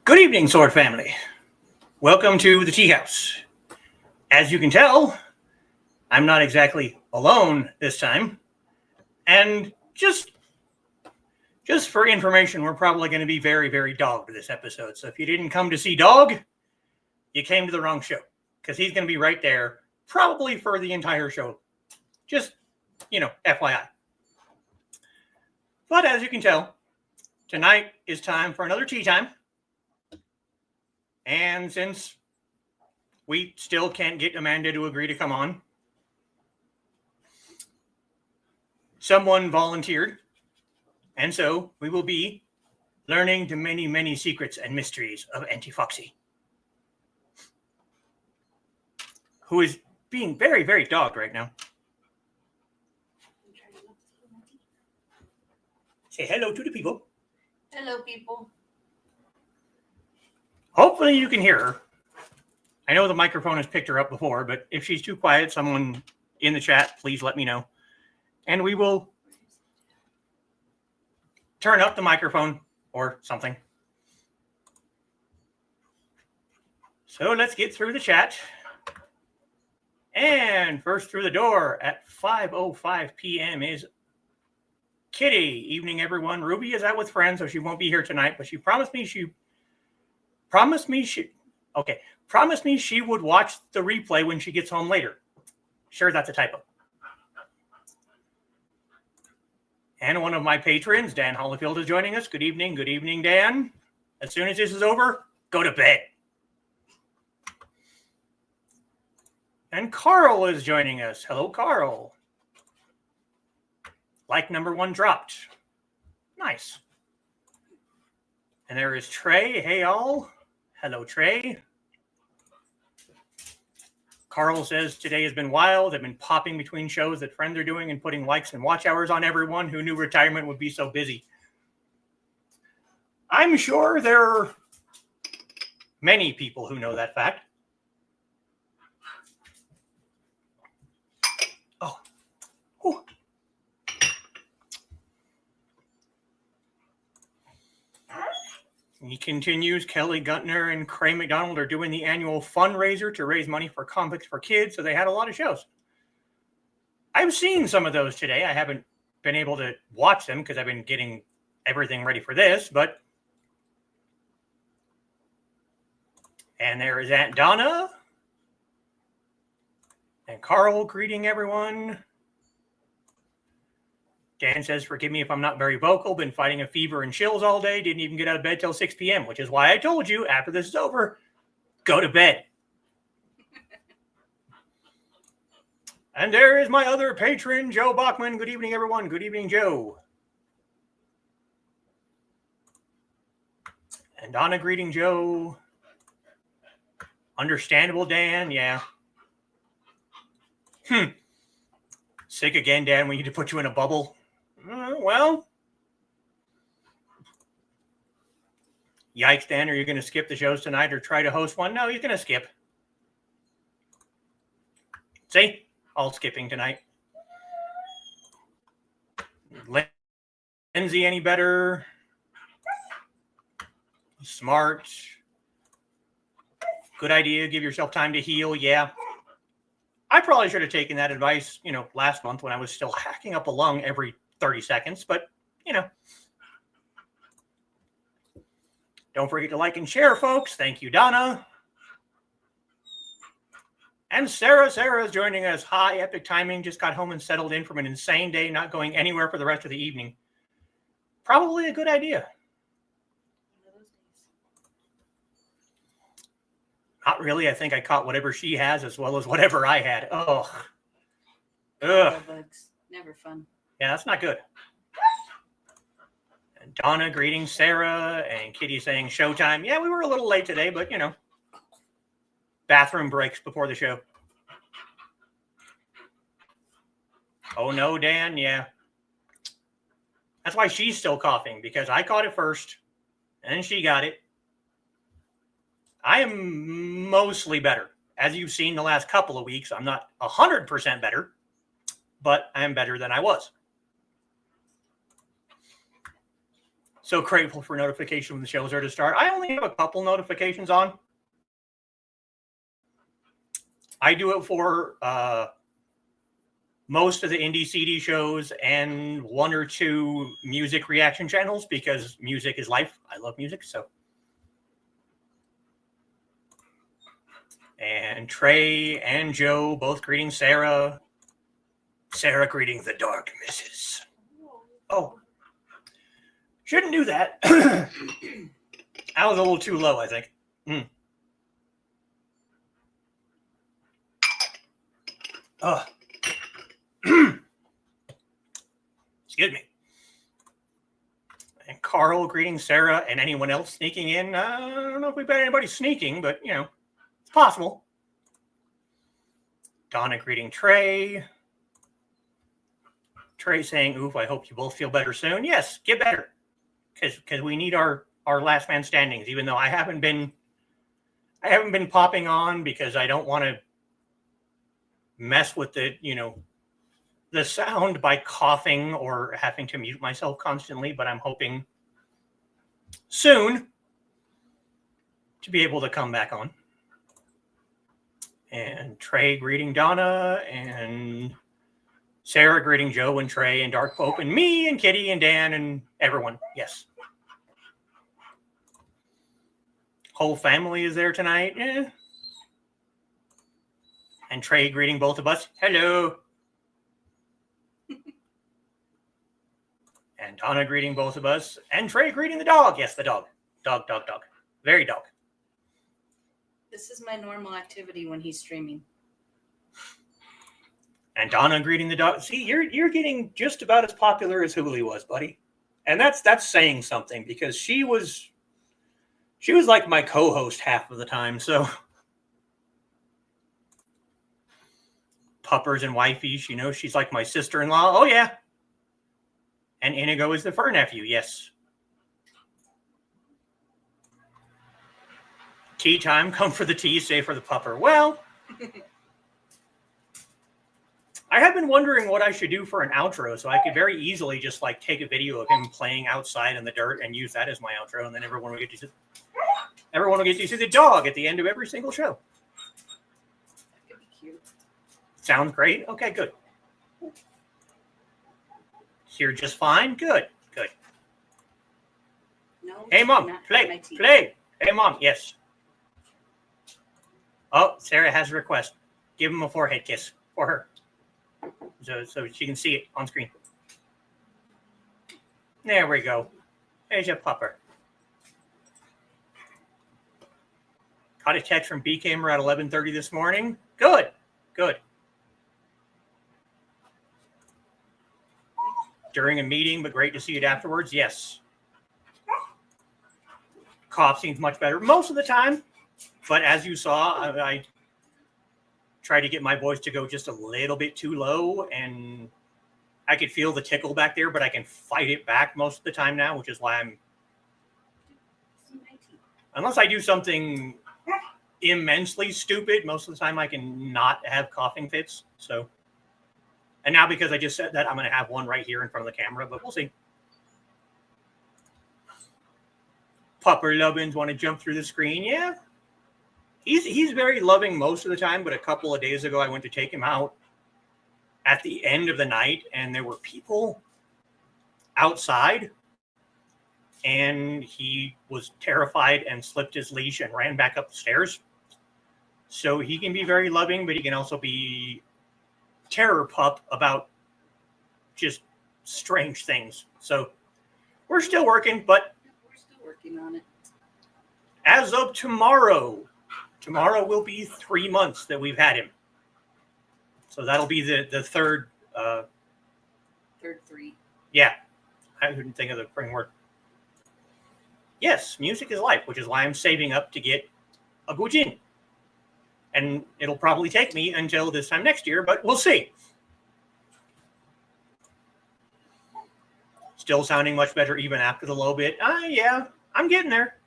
Good evening, Sword Family. Welcome to the Teahouse. As you can tell, I'm not exactly alone this time. And just for information, we're probably going to be very, very dogged this episode. So if you didn't come to see Dog, you came to the wrong show. Because he's going to be right there, probably for the entire show. Just, FYI. But as you can tell, tonight is time for another tea time. And since we still can't get Amanda to agree to come on, someone volunteered. And so we will be learning the many, many secrets and mysteries of Auntie Foxy, who is being very, very dogged right now. Say hello to the people. Hello, people. Hopefully you can hear her. I know the microphone has picked her up before, but if she's too quiet, someone in the chat, please let me know. And we will turn up the microphone or something. So let's get through the chat. And first through the door at 5:05 p.m. is Kitty. Evening, everyone. Ruby is out with friends, so she won't be here tonight, but she promised me she would watch the replay when she gets home later. Sure, that's a typo. And one of my patrons, Dan Hollifield, is joining us. Good evening, Dan. As soon as this is over, go to bed. And Carl is joining us. Hello, Carl. Like number 1 dropped. Nice. And there is Trey. Hey, all. Hello, Trey. Carl says today has been wild. I've been popping between shows that friends are doing and putting likes and watch hours on everyone. Who knew retirement would be so busy? I'm sure there are many people who know that fact. Oh. Whew. He continues, Kelly Guntner and Craig McDonald are doing the annual fundraiser to raise money for Comics for Kids, so they had a lot of shows. I've seen some of those today. I haven't been able to watch them because I've been getting everything ready for this, but... And there is Aunt Donna. And Carl greeting everyone. Dan says, forgive me if I'm not very vocal. Been fighting a fever and chills all day. Didn't even get out of bed till 6 p.m., which is why I told you after this is over, go to bed. And there is my other patron, Joe Bachman. Good evening, everyone. Good evening, Joe. And Donna greeting Joe. Understandable, Dan. Yeah. Sick again, Dan. We need to put you in a bubble. Well, yikes, Dan. Are you going to skip the shows tonight or try to host one? No, you're going to skip. See? All skipping tonight. Lindsay, any better? Smart. Good idea. Give yourself time to heal. Yeah. I probably should have taken that advice, last month when I was still hacking up a lung every 30 seconds, but, Don't forget to like and share, folks. Thank you, Donna. And Sarah is joining us. Hi, epic timing. Just got home and settled in from an insane day, not going anywhere for the rest of the evening. Probably a good idea. Not really. I think I caught whatever she has as well as whatever I had. Ugh. Bugs. Never fun. Yeah, that's not good. And Donna greeting Sarah and Kitty saying showtime. Yeah, we were a little late today, but, bathroom breaks before the show. Oh, no, Dan. Yeah. That's why she's still coughing, because I caught it first and then she got it. I am mostly better. As you've seen the last couple of weeks, I'm not 100% better, but I am better than I was. So grateful for notification when the shows are to start. I only have a couple notifications on. I do it for most of the indie CD shows and one or two music reaction channels because music is life. I love music, so. And Trey and Joe both greeting Sarah. Sarah greeting the dark misses. Oh. Shouldn't do that. I was a little too low, I think. Oh. Excuse me. And Carl greeting Sarah and anyone else sneaking in. I don't know if we've got anybody sneaking, but, you know, it's possible. Donna greeting Trey. Trey saying, oof, I hope you both feel better soon. Yes, get better. Because we need our last man standings, even though I haven't been popping on because I don't want to mess with the, you know, the sound by coughing or having to mute myself constantly, but I'm hoping soon to be able to come back on. And Trey greeting Donna, and Sarah greeting Joe and Trey and Dark Pope and me and Kitty and Dan and everyone. Yes. Whole family is there tonight. Eh. And Trey greeting both of us. Hello. And Donna greeting both of us. And Trey greeting the dog. Yes, the dog. Dog. Very dog. This is my normal activity when he's streaming. And Donna greeting the dog. See, you're getting just about as popular as Hooli was, buddy. And that's saying something because she was like my co-host half of the time, so puppers and wifey, you know, she's like my sister-in-law. Oh yeah. And Inigo is the fur nephew, yes. Tea time, come for the tea, stay for the pupper. Well, I have been wondering what I should do for an outro, so I could very easily just like take a video of him playing outside in the dirt and use that as my outro, and then everyone will get to see the dog at the end of every single show. That could be cute. Sounds great. Okay, good. Hear just fine. Good. No. Hey, Mom, play. Hey, Mom, yes. Oh, Sarah has a request. Give him a forehead kiss for her. So she can see it on screen. There we go. There's your pupper. Got a text from B-Camer at 11:30 this morning. Good. During a meeting, but great to see it afterwards. Yes. Cough seems much better most of the time. But as you saw, I tried to get my voice to go just a little bit too low, and I could feel the tickle back there, but I can fight it back most of the time now, which is why I'm... Unless I do something immensely stupid, most of the time I can not have coughing fits. So, and now because I just said that, I'm going to have one right here in front of the camera, but we'll see. Pupper Lubbins want to jump through the screen. Yeah. He's very loving most of the time, but a couple of days ago I went to take him out at the end of the night, and there were people outside, and he was terrified and slipped his leash and ran back up the stairs. So he can be very loving, but he can also be terror pup about just strange things. So we're still working, but we're still working on it. As of tomorrow will be 3 months that we've had him. So that'll be the third. Third three. Yeah. I couldn't think of the spring word. Yes, music is life, which is why I'm saving up to get a Gujin. And it'll probably take me until this time next year, but we'll see. Still sounding much better even after the low bit. Yeah, I'm getting there.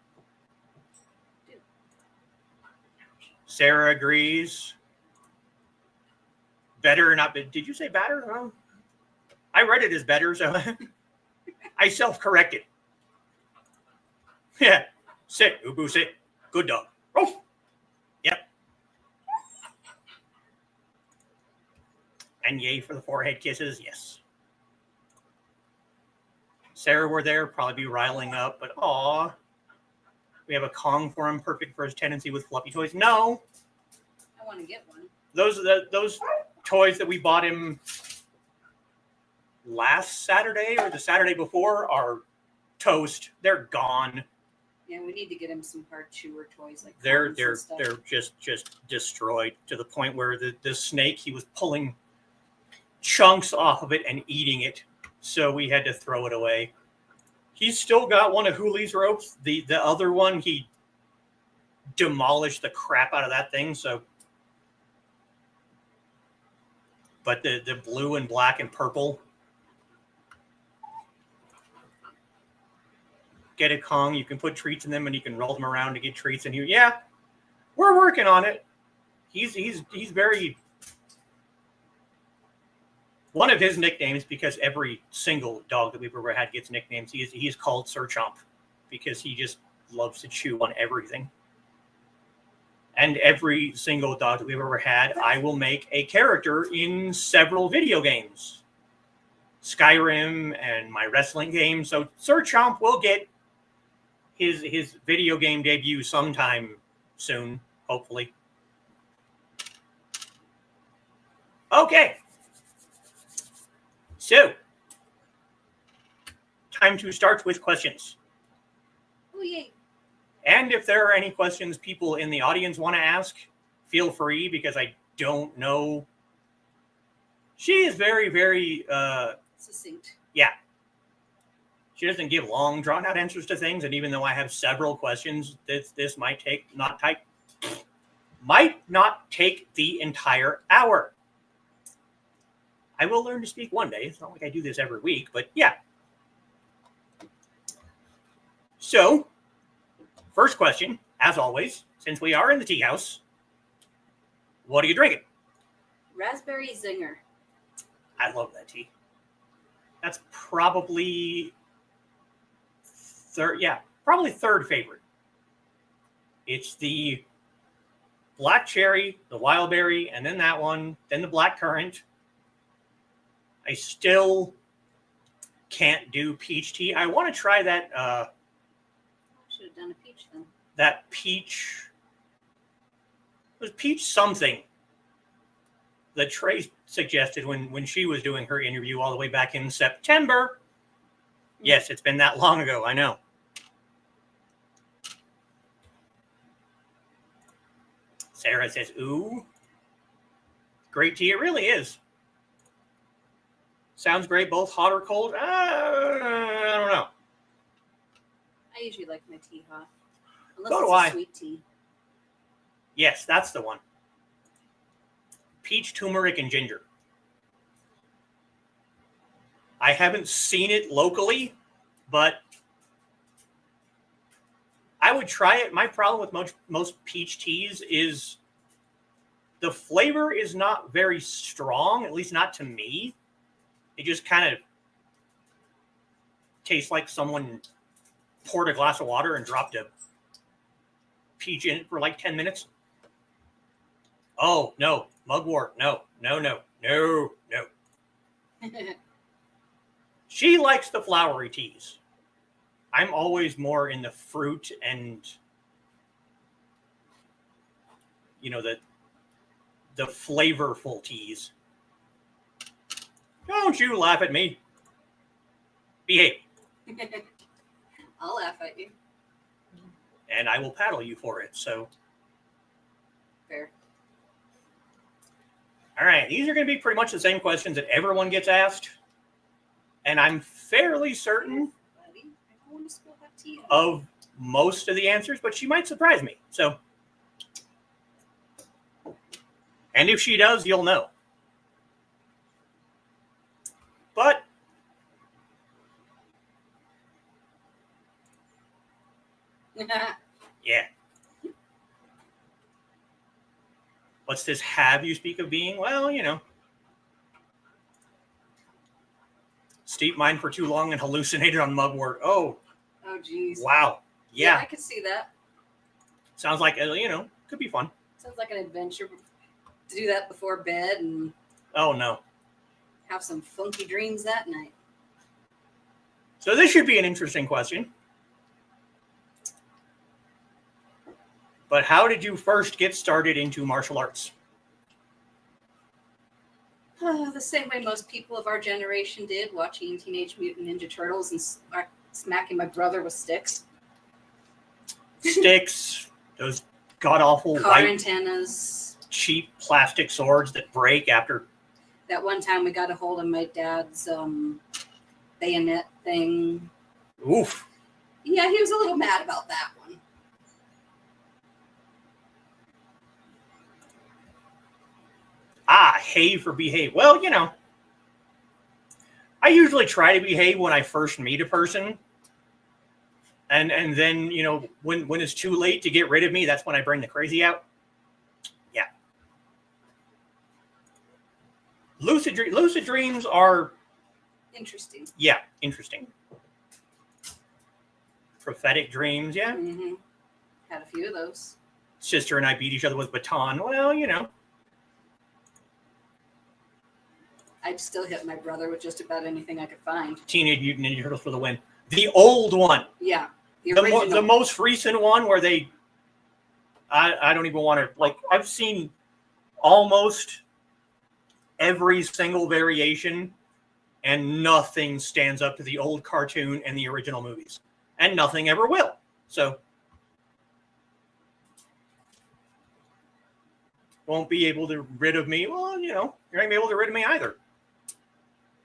Sarah agrees. Better, not bad. Did you say better? I read it as better, so I self-corrected. Yeah. Sit, Ubu, sit. Good dog. Roof. Yep. And yay for the forehead kisses. Yes. Sarah were there, probably be riling up, but aw. We have a Kong for him, perfect for his tendency with fluffy toys. No. I want to get one. Those toys that we bought him last Saturday or the Saturday before are toast. They're gone. Yeah, we need to get him some hard chewer toys like They're Kongs and stuff. just destroyed to the point where the snake, he was pulling chunks off of it and eating it, so we had to throw it away. He's still got one of Hoolie's ropes. The other one, he demolished the crap out of that thing. So, but the blue and black and purple, get a Kong. You can put treats in them, and you can roll them around to get treats. And yeah, we're working on it. He's very. One of his nicknames, because every single dog that we've ever had gets nicknames, he's called Sir Chomp because he just loves to chew on everything. And every single dog that we've ever had, I will make a character in several video games. Skyrim and my wrestling game. So Sir Chomp will get his video game debut sometime soon, hopefully. Okay. So, time to start with questions. Oh, yay. And if there are any questions people in the audience want to ask, feel free, because I don't know. She is very, very... succinct. Yeah. She doesn't give long, drawn-out answers to things, and even though I have several questions, this might not take the entire hour. I will learn to speak one day. It's not like I do this every week, but yeah. So, first question, as always, since we are in the tea house, what are you drinking? Raspberry Zinger. I love that tea. That's probably third favorite. It's the black cherry, the wild berry, and then that one, then the black currant. I still can't do peach tea. I want to try that. Should have done a peach then. That peach. It was peach something that Trey suggested when she was doing her interview all the way back in September. Yes, it's been that long ago. I know. Sarah says, ooh. Great tea. It really is. Sounds great, both hot or cold. I don't know. I usually like my tea hot. Unless So it's do I. a sweet tea. Yes, that's the one. Peach, turmeric, and ginger. I haven't seen it locally, but I would try it. My problem with most peach teas is the flavor is not very strong, at least not to me. It just kind of tastes like someone poured a glass of water and dropped a peach in it for like 10 minutes. Oh, no. Mugwort. No. She likes the flowery teas. I'm always more in the fruit and, the flavorful teas. Don't you laugh at me. Behave. I'll laugh at you. And I will paddle you for it, so. Fair. All right, these are going to be pretty much the same questions that everyone gets asked. And I'm fairly certain Buddy, I don't want to spill that tea out. of most of the answers, but she might surprise me. So, and if she does, you'll know. But yeah. What's this have you speak of being? Well, steep mind for too long and hallucinated on mugwort. Oh, Oh, geez. wow. Yeah. I could see that. Sounds like, could be fun. Sounds like an adventure to do that before bed and Oh, no. have some funky dreams that night. So this should be an interesting question. But how did you first get started into martial arts? The same way most people of our generation did, watching Teenage Mutant Ninja Turtles and smacking my brother with sticks. Sticks, those god-awful Car white, antennas. cheap plastic swords that break after. That one time we got a hold of my dad's bayonet thing. Oof. Yeah, he was a little mad about that one. Behave for behave. Well, I usually try to behave when I first meet a person. And then, when it's too late to get rid of me, that's when I bring the crazy out. Yeah. Lucid dreams are... Interesting. Yeah, interesting. Prophetic dreams, yeah. Mm-hmm. Had a few of those. Sister and I beat each other with a baton. Well, I'd still hit my brother with just about anything I could find. Teenage Mutant Ninja Turtles for the win. The old one. Yeah, the original. The most recent one where they... I don't even want to... I've seen almost every single variation, and nothing stands up to the old cartoon and the original movies. And nothing ever will. So... won't be able to rid of me. Well, you're not going to be able to rid of me either.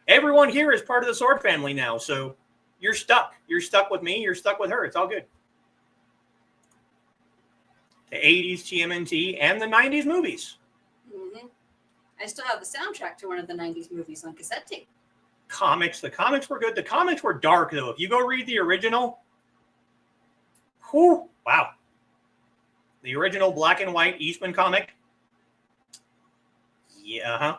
Everyone here is part of the Sword family now, so you're stuck. You're stuck with me. You're stuck with her. It's all good. The 80s TMNT and the 90s movies. Mm-hmm. I still have the soundtrack to one of the 90s movies on cassette tape. Comics. The comics were good. The comics were dark, though. If you go read the original, whew, wow. The original black and white Eastman comic. Yeah,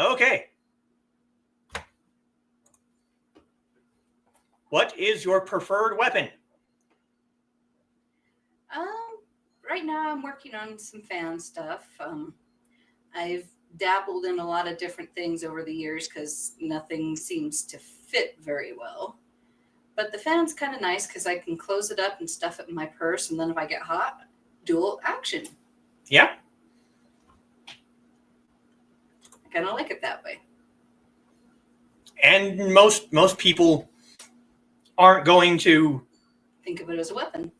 Okay. What is your preferred weapon? Right now I'm working on some fan stuff. I've dabbled in a lot of different things over the years because nothing seems to fit very well. But the fan's kind of nice because I can close it up and stuff it in my purse, and then if I get hot, dual action. Yeah. I kind of like it that way. And most people aren't going to think of it as a weapon.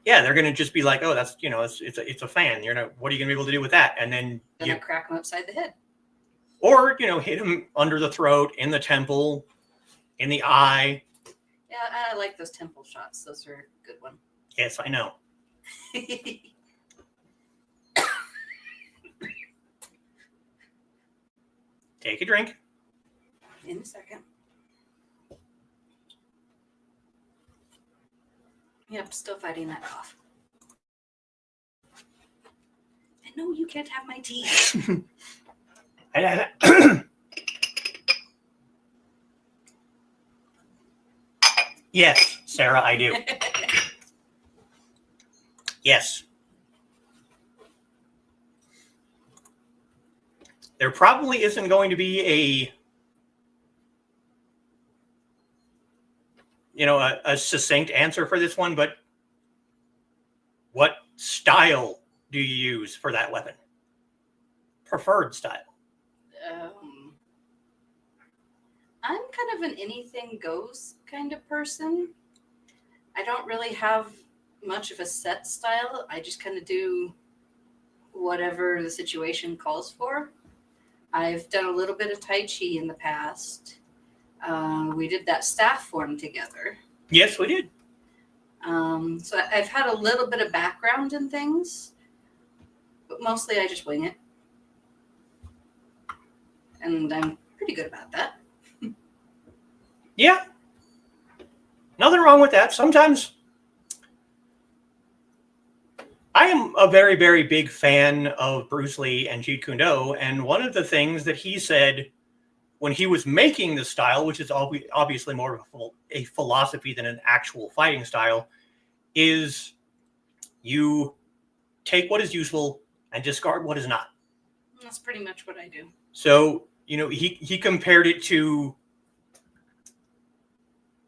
Yeah, they're going to just be like, "Oh, that's it's a fan. What are you going to be able to do with that?" And then I crack them upside the head, or hit them under the throat, in the temple, in the eye. Yeah, I like those temple shots. Those are a good one. Yes, I know. Take a drink. In a second. Yep, still fighting that cough. And no, you can't have my tea. Yes, Sarah, I do. Yes. There probably isn't going to be a succinct answer for this one, but what style do you use for that weapon? Preferred style. I'm kind of an anything goes kind of person. I don't really have much of a set style. I just kind of do whatever the situation calls for. I've done a little bit of Tai Chi in the past. We did that staff form together. Yes, we did. So I've had a little bit of background in things, but mostly I just wing it. And I'm pretty good about that. Yeah. Nothing wrong with that. Sometimes I am a very, very big fan of Bruce Lee and Jeet Kune Do, and one of the things that he said when he was making the style, which is obviously more of a philosophy than an actual fighting style, is you take what is useful and discard what is not. That's pretty much what I do. So, he compared it to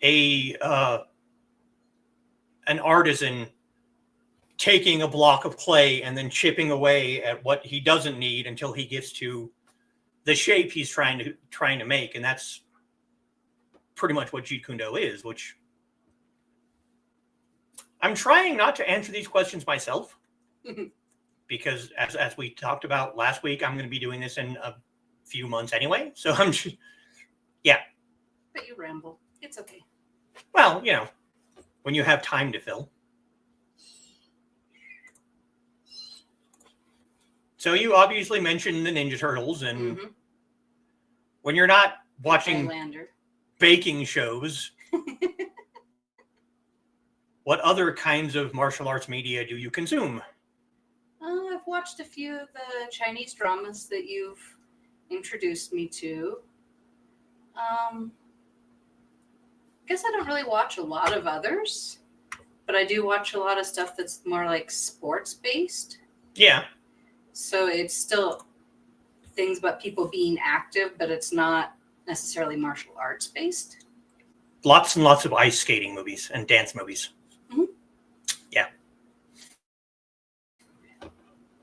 an artisan taking a block of clay and then chipping away at what he doesn't need until he gets to the shape he's trying to make. And that's pretty much what Jeet Kune Do is, which I'm trying not to answer these questions myself because as we talked about last week, I'm going to be doing this in a few months anyway. So yeah. But you ramble. It's okay. Well, when you have time to fill. So you obviously mentioned the Ninja Turtles, and when you're not watching baking shows, what other kinds of martial arts media do you consume? I've watched a few of the Chinese dramas that you've introduced me to. I guess I don't really watch a lot of others, but I do watch a lot of stuff that's more like sports based. Yeah. So it's still things about people being active, but it's not necessarily martial arts based. Lots and lots of ice skating movies and dance movies. Mm-hmm. Yeah.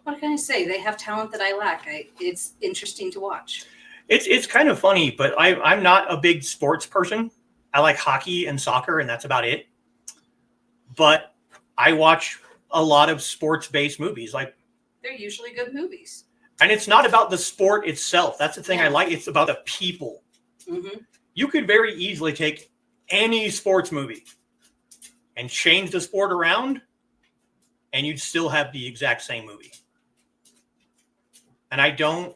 What can I say? They have talent that I lack. It's interesting to watch. It's kind of funny, but I'm not a big sports person. I like hockey and soccer, and that's about it. But I watch a lot of sports-based movies. Like, they're usually good movies. And it's not about the sport itself. That's the thing I like. It's about the people. Mm-hmm. You could very easily take any sports movie and change the sport around, and you'd still have the exact same movie. And I don't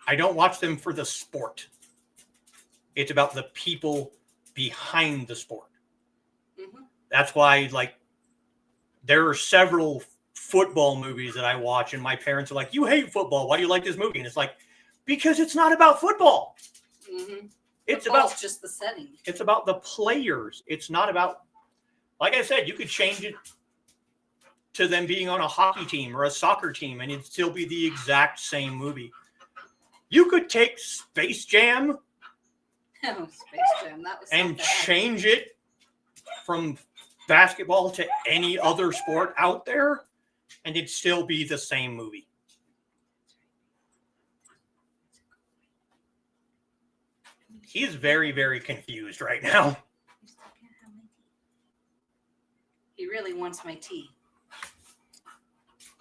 watch them for the sport. It's about the people behind the sport. Mm-hmm. That's why, there are several football movies that I watch, and my parents are like, "You hate football. Why do you like this movie?" And it's like, because it's not about football. Mm-hmm. It's about just the setting. It's about the players. It's not about, like I said, you could change it to them being on a hockey team or a soccer team, and it'd still be the exact same movie. You could take Space Jam That was and change it from basketball to any other sport out there, and it'd still be the same movie. He's very, very confused right now. He really wants my tea.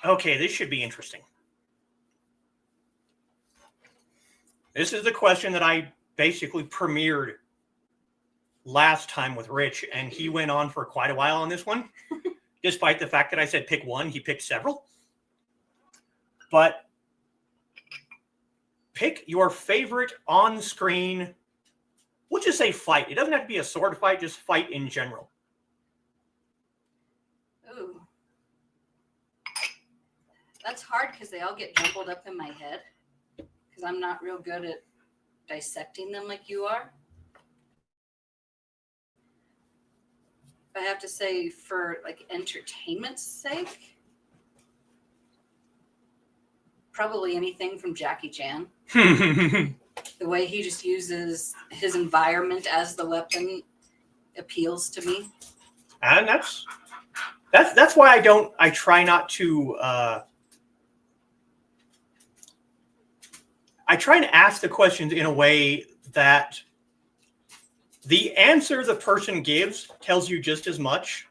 Okay, this should be interesting. This is the question that I basically premiered last time with Rich, and he went on for quite a while on this one. Despite the fact that I said pick one, he picked several. But pick your favorite on-screen, we'll just say fight. It doesn't have to be a sword fight, just fight in general. Ooh. That's hard because they all get jumbled up in my head because I'm not real good at dissecting them like you are. If I have to say for entertainment's sake, probably anything from Jackie Chan. The way he just uses his environment as the weapon appeals to me. And that's why I try not to I try to ask the questions in a way that the answer the person gives tells you just as much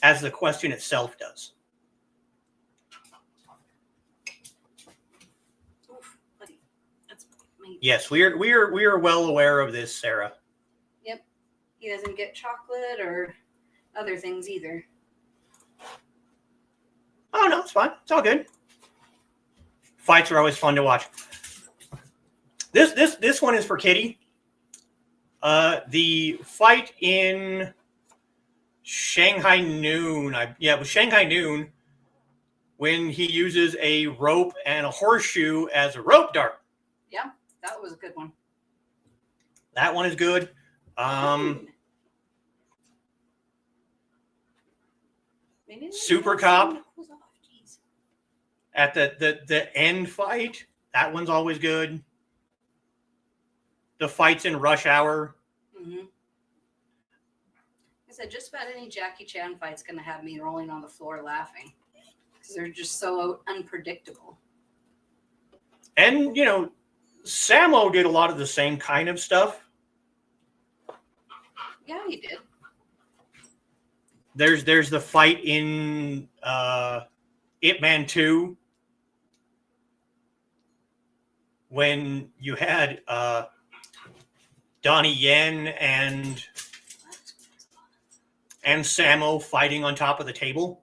as the question itself does. Oof, buddy. That's me. Yes, we are well aware of this, Sarah. Yep. He doesn't get chocolate or other things either. Oh no, it's fine. It's all good. Fights are always fun to watch. This one is for Kitty. The fight in Shanghai Noon. It was Shanghai Noon when he uses a rope and a horseshoe as a rope dart. Yeah, That was a good one. That one is good. Super Cop at the end fight. That one's always good. The fights in Rush Hour. Mm-hmm. I said just about any Jackie Chan fight's going to have me rolling on the floor laughing because they're just so unpredictable. And, you know, Sammo did a lot of the same kind of stuff. Yeah, he did. There's the fight in Ip Man 2 when you had Donnie Yen and Sammo fighting on top of the table.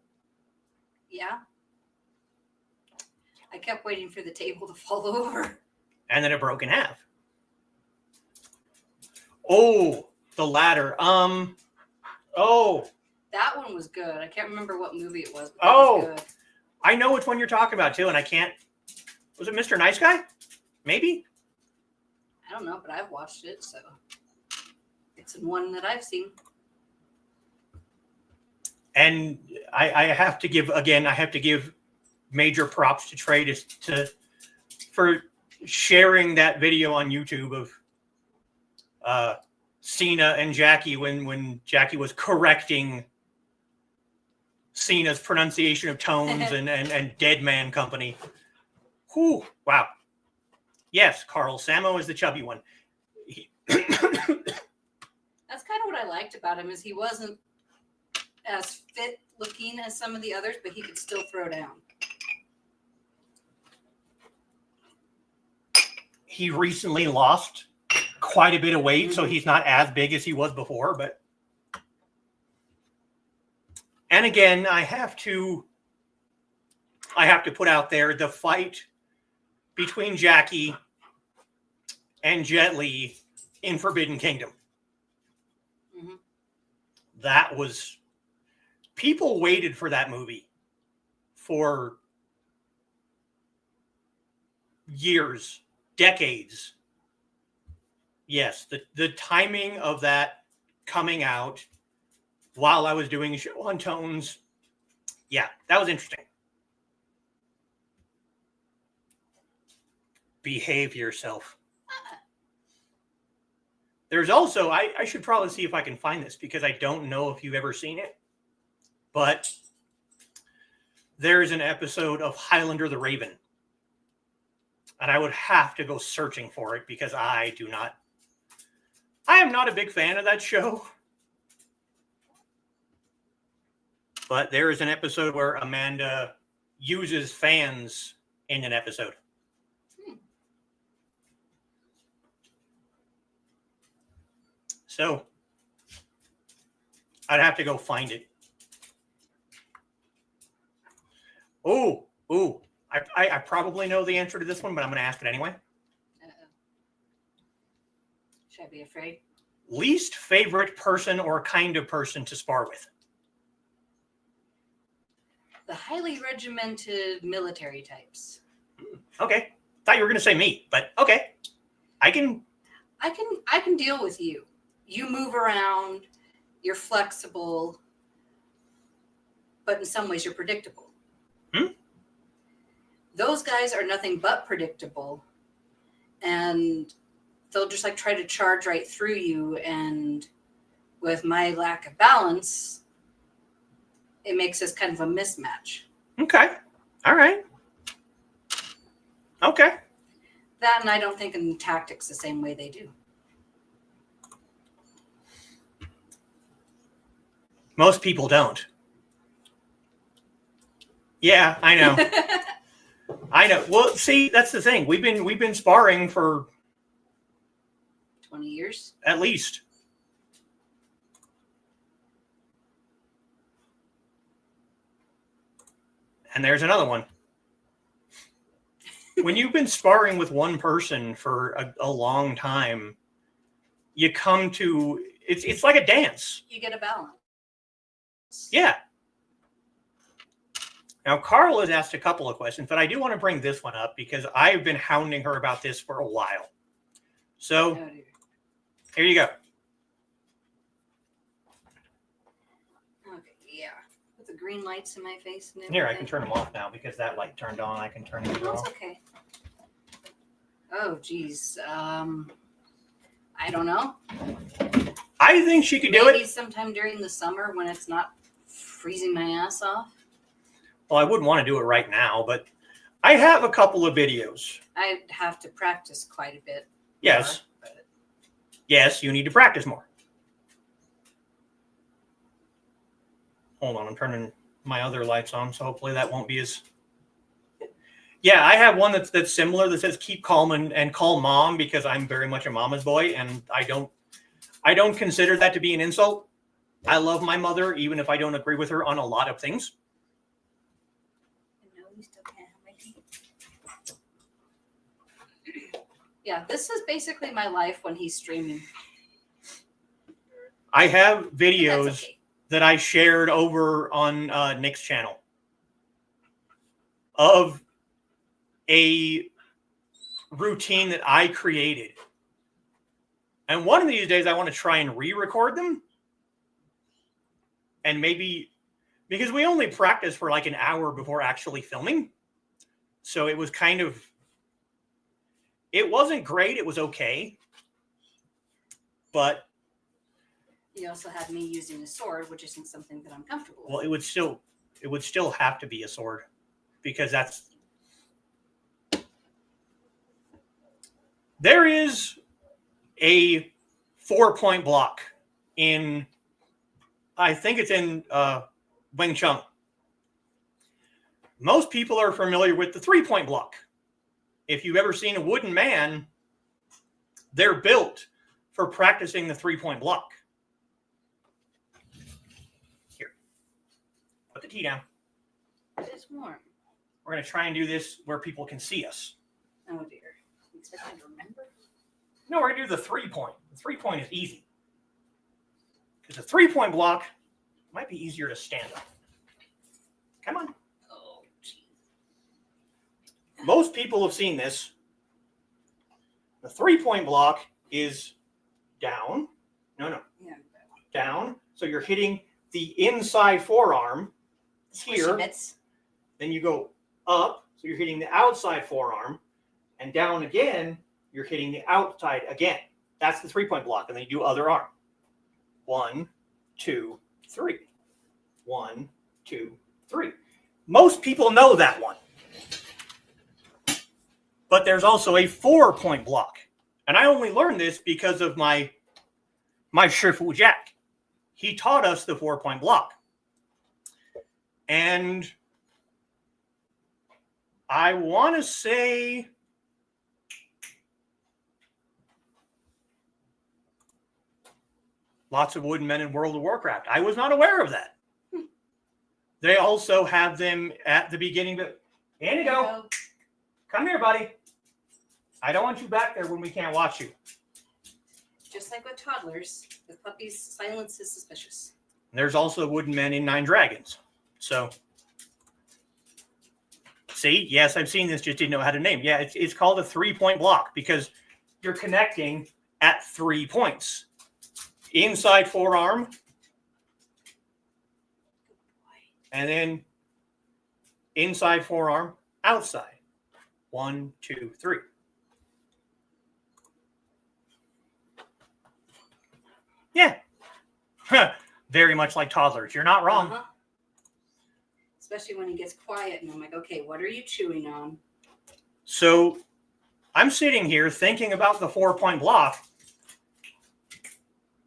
Yeah. I kept waiting for the table to fall over. And then it broke in half. Oh, the ladder. That one was good. I can't remember what movie it was. But Oh, it was good. I know which one you're talking about too, and I can't. Was it Mr. Nice Guy? Maybe. I don't know, but I've watched it, so it's one that I've seen. And I have to give major props to Trey for sharing that video on YouTube of Cena and Jackie when Jackie was correcting Cena's pronunciation of tones and Dead Man Company. Whew, wow. Yes, Carl, Sammo is the chubby one. That's kind of what I liked about him is he wasn't as fit looking as some of the others, but he could still throw down. He recently lost quite a bit of weight, so he's not as big as he was before. And again, I have to put out there the fight between Jackie and Jet Li in Forbidden Kingdom. Mm-hmm. That was, people waited for that movie for years, decades. Yes, the timing of that coming out while I was doing a show on Tones, yeah, that was interesting. Behave yourself. There's also, I should probably see if I can find this because I don't know if you've ever seen it, but there's an episode of Highlander the Raven. And I would have to go searching for it because I am not a big fan of that show. But there is an episode where Amanda uses fans in an episode. So I'd have to go find it. Oh, I probably know the answer to this one, but I'm going to ask it anyway. Uh-oh. Should I be afraid? Least favorite person or kind of person to spar with? The highly regimented military types. Okay. Thought you were going to say me, but okay. I can deal with you. You move around, you're flexible, but in some ways you're predictable. Those guys are nothing but predictable, and they'll just like try to charge right through you, and with my lack of balance, it makes us kind of a mismatch. Okay. All right. Okay. That, and I don't think in tactics the same way they do. Most people don't. Yeah, I know. I know. Well, see, that's the thing. We've been sparring for 20 years at least. And there's another one. When you've been sparring with one person for a long time, you come to it's like a dance. You get a balance. Yeah. Now, Carl has asked a couple of questions, but I do want to bring this one up because I've been hounding her about this for a while. So Oh, dear. here you go. Okay, yeah. With the green lights in my face and everything. Here, I can turn them off now because that light turned on. I can turn them That's off. okay. Oh, geez. I don't know. I think she could do Maybe it. sometime during the summer when it's not freezing my ass off. Well, I wouldn't want to do it right now, but I have a couple of videos. I'd have to practice quite a bit. Yes. more, but Yes, you need to practice more. Hold on, I'm turning my other lights on, so hopefully that won't be as... Yeah, I have one that's similar that says keep calm and call mom because I'm very much a mama's boy, and I don't consider that to be an insult. I love my mother, even if I don't agree with her on a lot of things. No, you still can't have my tea. Yeah, this is basically my life when he's streaming. I have But videos that's okay. that I shared over on Nick's channel of a routine that I created. And one of these days I want to try and re-record them. And maybe, because we only practiced for like an hour before actually filming. So it was kind of, it wasn't great. It was okay. But You also had me using a sword, which isn't something that I'm comfortable with. well, it would still have to be a sword because there is a 4-point block in, I think it's in Wing Chun. Most people are familiar with the 3-point block. If you've ever seen a wooden man, they're built for practicing the 3-point block. Here, put the tea down. It's warm. We're going to try and do this where people can see us. Oh dear. You expect me to remember? No, we're going to do the 3-point. The 3-point is easy. Because the 3-point block might be easier to stand up. Come on. Oh, geez. Most people have seen this. The 3-point block is down. No. Yeah. Down. So you're hitting the inside forearm here. Squishy bits. Then you go up. So you're hitting the outside forearm. And down again, you're hitting the outside again. That's the 3-point block. And then you do other arm. 1, 2, 3. 1, 2, 3. Most people know that one. But there's also a 4-point block. And I only learned this because of my Shifu Jack. He taught us the 4-point block. And I want to say lots of wooden men in World of Warcraft. I was not aware of that. They also have them at the beginning. Indigo, come here, buddy. I don't want you back there when we can't watch you. Just like with toddlers, with puppies, silence is suspicious. There's also wooden men in 9 Dragons. So, see, yes, I've seen this, just didn't know how to name. Yeah, it's called a 3-point block because you're connecting at 3 points. Inside forearm. And then inside forearm, outside. 1, 2, 3. Yeah. Very much like toddlers. You're not wrong. Uh-huh. Especially when he gets quiet and I'm like, okay, what are you chewing on? So I'm sitting here thinking about the 4-point block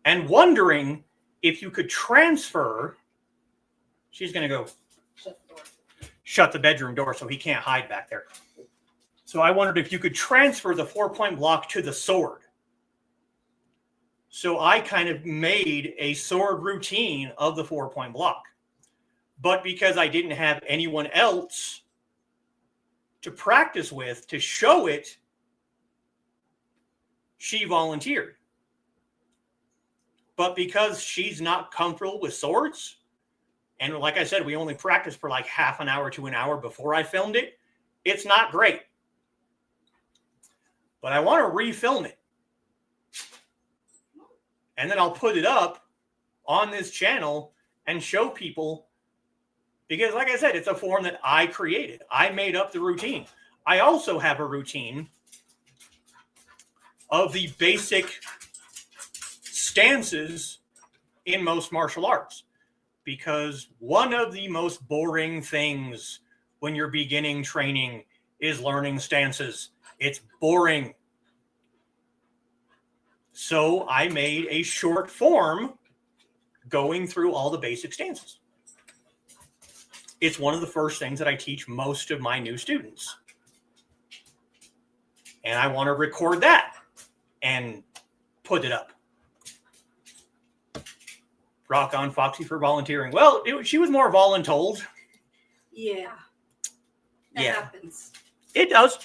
and wondering if you could transfer. She's going to go Shut the door. shut the bedroom door so he can't hide back there. So I wondered if you could transfer the 4-point block to the sword. So I kind of made a sword routine of the 4-point block. But because I didn't have anyone else to practice with, to show it, she volunteered. But because she's not comfortable with swords, and like I said, we only practiced for like half an hour to an hour before I filmed it, it's not great. But I want to refilm it and then I'll put it up on this channel and show people, because like I said, it's a form that I created. I made up the routine. I also have a routine of the basic stances in most martial arts, because one of the most boring things when you're beginning training is learning stances. It's boring. So I made a short form going through all the basic stances. It's one of the first things that I teach most of my new students. And I want to record that and put it up. Rock on, Foxy, for volunteering. Well, she was more voluntold. Yeah. That happens. It does.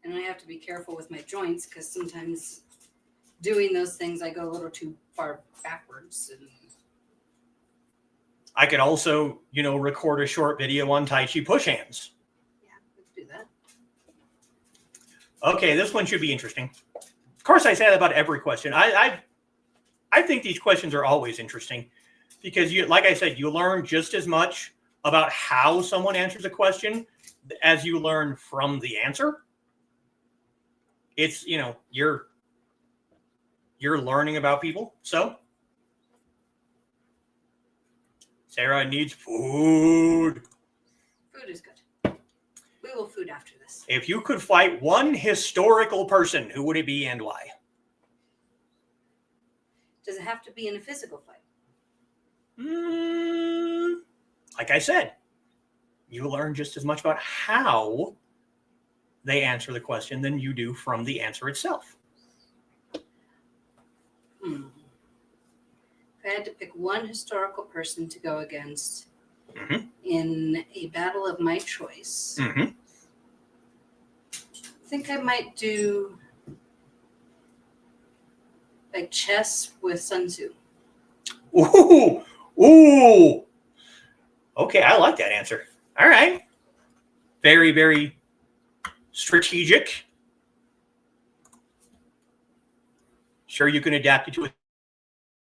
And I have to be careful with my joints because sometimes doing those things, I go a little too far backwards. And I could also, record a short video on Tai Chi push hands. yeah, let's do that. Okay, this one should be interesting. Of course, I say that about every question. I think these questions are always interesting because, like I said, you learn just as much about how someone answers a question as you learn from the answer. It's, you're learning about people. So Sarah needs food. Food is good. We will food after this. If you could fight one historical person, who would it be and why? Does it have to be in a physical fight? Like I said, you learn just as much about how they answer the question than you do from the answer itself. If I had to pick one historical person to go against in a battle of my choice, I think I might do like chess with Sun Tzu. Ooh. Okay, I like that answer. All right. Very, very strategic. Sure, you can adapt it to a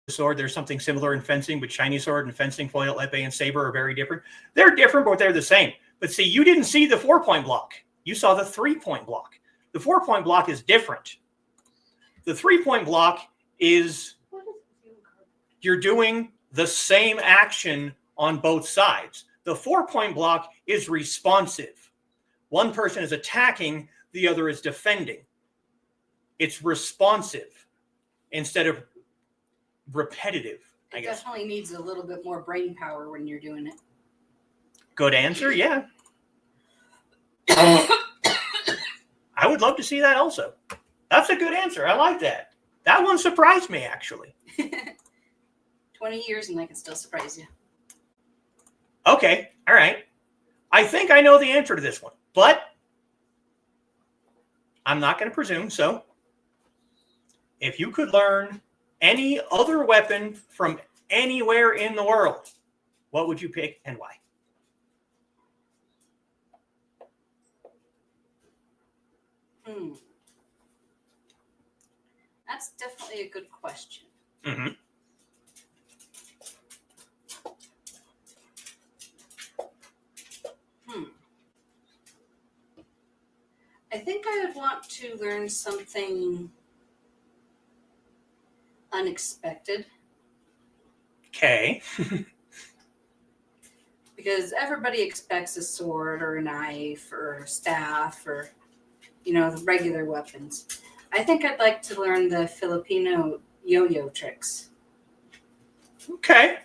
sword. There's something similar in fencing, but Chinese sword and fencing, foil, epee, and saber are very different. They're different, but they're the same. But see, you didn't see the 4-point block. You saw the 3-point block. The 4-point block is different. The 3-point block is you're doing the same action on both sides. The 4-point block is responsive. One person is attacking, the other is defending. It's responsive instead of repetitive, I guess. Definitely needs a little bit more brain power when you're doing it. Good answer, yeah. I would love to see that also. That's a good answer. I like that. That one surprised me, actually. 20 years and I can still surprise you. Okay, all right. I think I know the answer to this one, but I'm not going to presume. So if you could learn any other weapon from anywhere in the world, what would you pick and why? That's definitely a good question. I think I would want to learn something unexpected. Okay. Because everybody expects a sword or a knife or a staff or, the regular weapons. I think I'd like to learn the Filipino yo-yo tricks. Okay.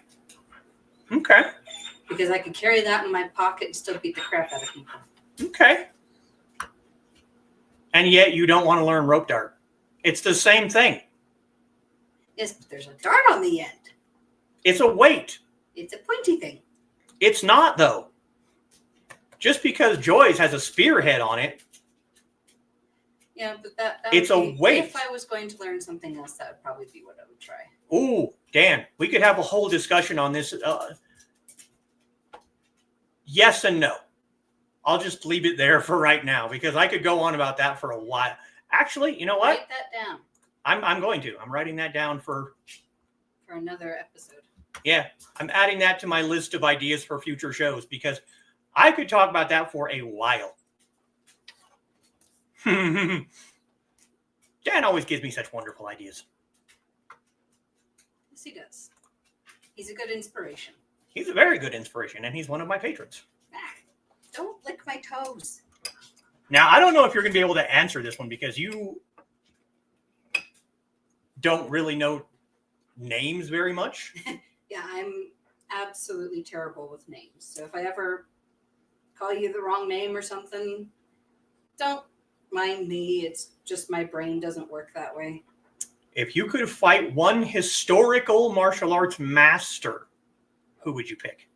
Because I could carry that in my pocket and still beat the crap out of people. Okay. And yet you don't want to learn rope dart. It's the same thing. Yes, but there's a dart on the end. It's a weight. It's a pointy thing. It's not, though. Just because Joy's has a spearhead on it. Yeah, but that it's would a weight. If I was going to learn something else, that would probably be what I would try. Ooh, Dan, we could have a whole discussion on this. Yes and no. I'll just leave it there for right now because I could go on about that for a while. Actually, you know what? Write that down I'm going to. I'm writing that down for another episode. Yeah, I'm adding that to my list of ideas for future shows because I could talk about that for a while. Dan always gives me such wonderful ideas. Yes, he does. He's a good inspiration. He's a very good inspiration, and he's one of my patrons. Don't lick my toes. Now, I don't know if you're going to be able to answer this one because you don't really know names very much. Yeah, I'm absolutely terrible with names. So if I ever call you the wrong name or something, don't mind me. It's just my brain doesn't work that way. If you could fight one historical martial arts master, who would you pick?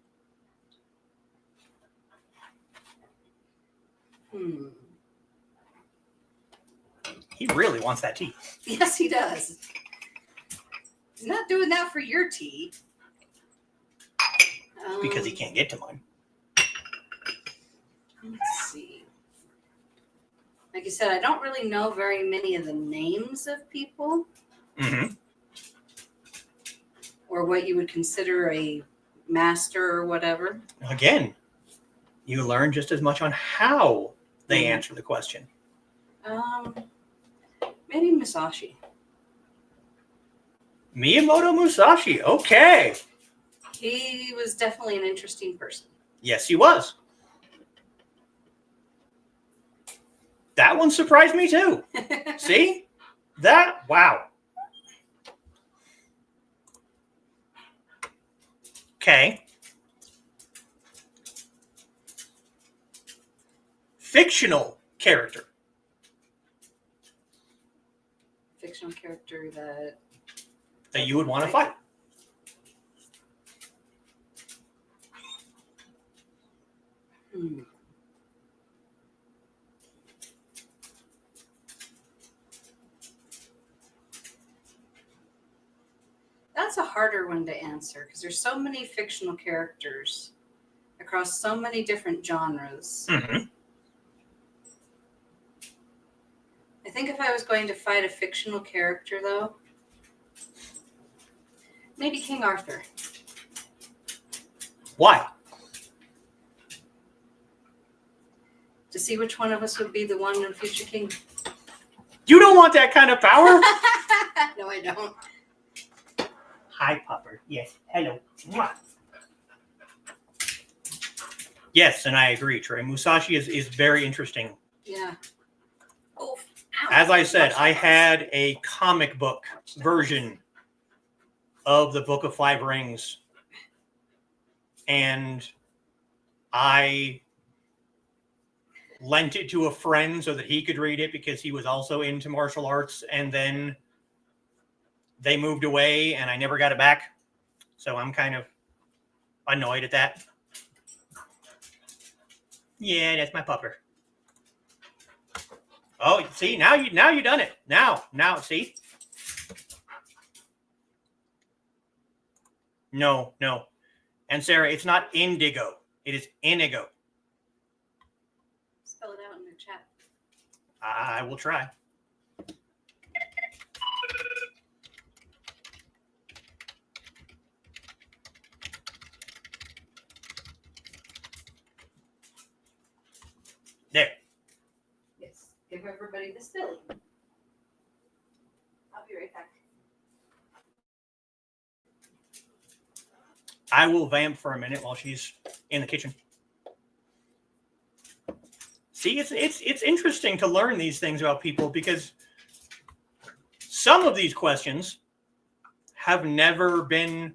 He really wants that tea. Yes, he does. He's not doing that for your tea. Because he can't get to mine. Let's see. Like you said, I don't really know very many of the names of people. Mm-hmm. Or what you would consider a master or whatever. Again, you learn just as much on how they answer the question. Maybe Musashi. Miyamoto Musashi. Okay. He was definitely an interesting person. Yes, he was. That one surprised me too. See? That, wow. Okay. Fictional character. Fictional character that You would want to fight. That's a harder one to answer because there's so many fictional characters across so many different genres. Mm-hmm. I think if I was going to fight a fictional character, though, maybe King Arthur. Why? To see which one of us would be the one in future king. You don't want that kind of power? No, I don't. Hi, Popper. Yes. Hello. Mwah. Yes, and I agree, Trey. Musashi is very interesting. Yeah. Oh, ow. As I said, I had a comic book version of the Book of Five Rings, and I lent it to a friend so that he could read it because he was also into martial arts, and then they moved away and I never got it back. So I'm kind of annoyed at that. Yeah, that's my pupper. Oh, see, now you done it. Now, see? No. And Sarah, it's not indigo. It is inigo. Spell it out in the chat. I will try. There. Yes. Give everybody the spelling. I'll be right back. I will vamp for a minute while she's in the kitchen. See, it's interesting to learn these things about people because some of these questions have never been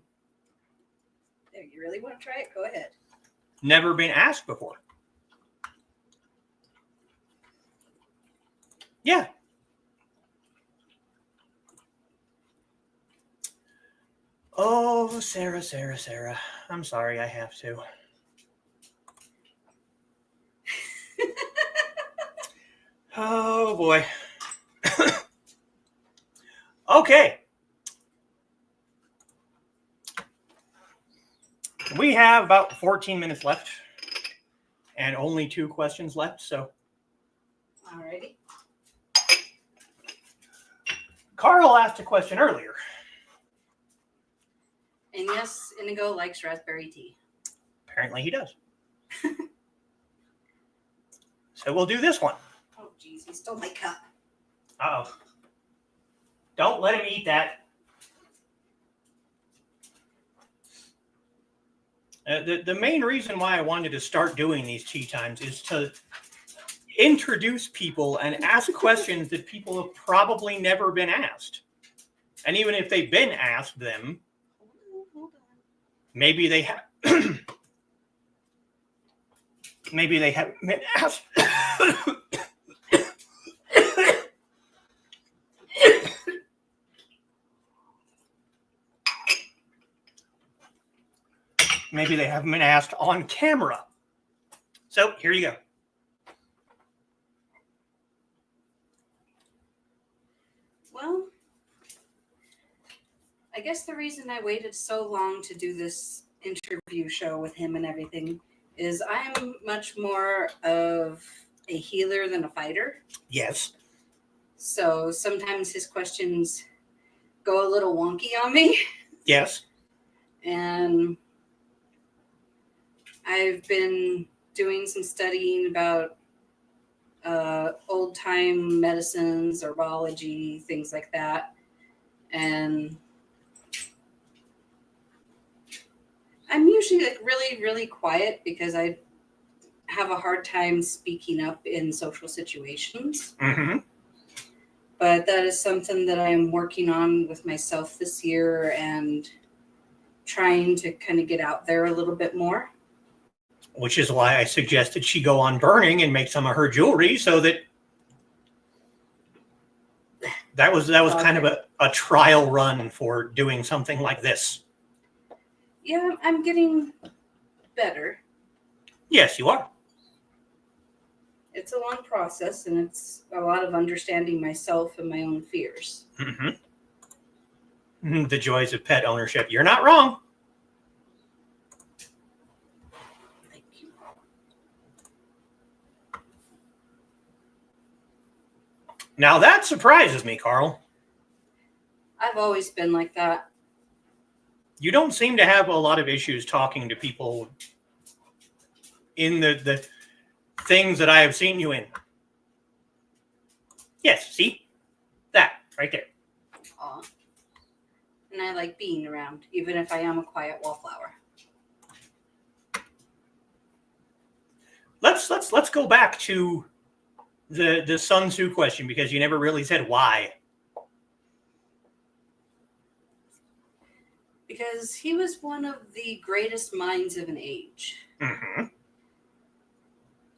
You really want to try it? Go ahead. never been asked before. Yeah. Oh, Sarah. I'm sorry, I have to. Oh, boy. Okay. We have about 14 minutes left and only 2 questions left, so. Alrighty. Carl asked a question earlier. And yes, Inigo likes raspberry tea. Apparently he does. So we'll do this one. Oh, geez, he stole my cup. Uh-oh. Don't let him eat that. The main reason why I wanted to start doing these tea times is to introduce people and ask questions that people have probably never been asked. And even if they've been asked them, Hold on. maybe they have maybe they haven't been asked. Maybe they haven't been asked on camera. So here you go. Well, I guess the reason I waited so long to do this interview show with him and everything is I'm much more of a healer than a fighter. Yes. So sometimes his questions go a little wonky on me. Yes. And I've been doing some studying about old time medicines, herbology, things like that. And I'm usually like really, really quiet because I have a hard time speaking up in social situations. Mm-hmm. But that is something that I'm working on with myself this year and trying to kind of get out there a little bit more. Which is why I suggested she go on burning and make some of her jewelry, so that was kind of a trial run for doing something like this. Yeah, I'm getting better. Yes, you are. It's a long process, and it's a lot of understanding myself and my own fears. Mm-hmm. The joys of pet ownership. You're not wrong. Thank you. Now that surprises me, Carl. I've always been like that. You don't seem to have a lot of issues talking to people in the things that I have seen you in. Yes, see? That, right there. Aw. And I like being around, even if I am a quiet wallflower. Let's go back to the Sun Tzu question, because you never really said why. Because he was one of the greatest minds of an age. Mm-hmm.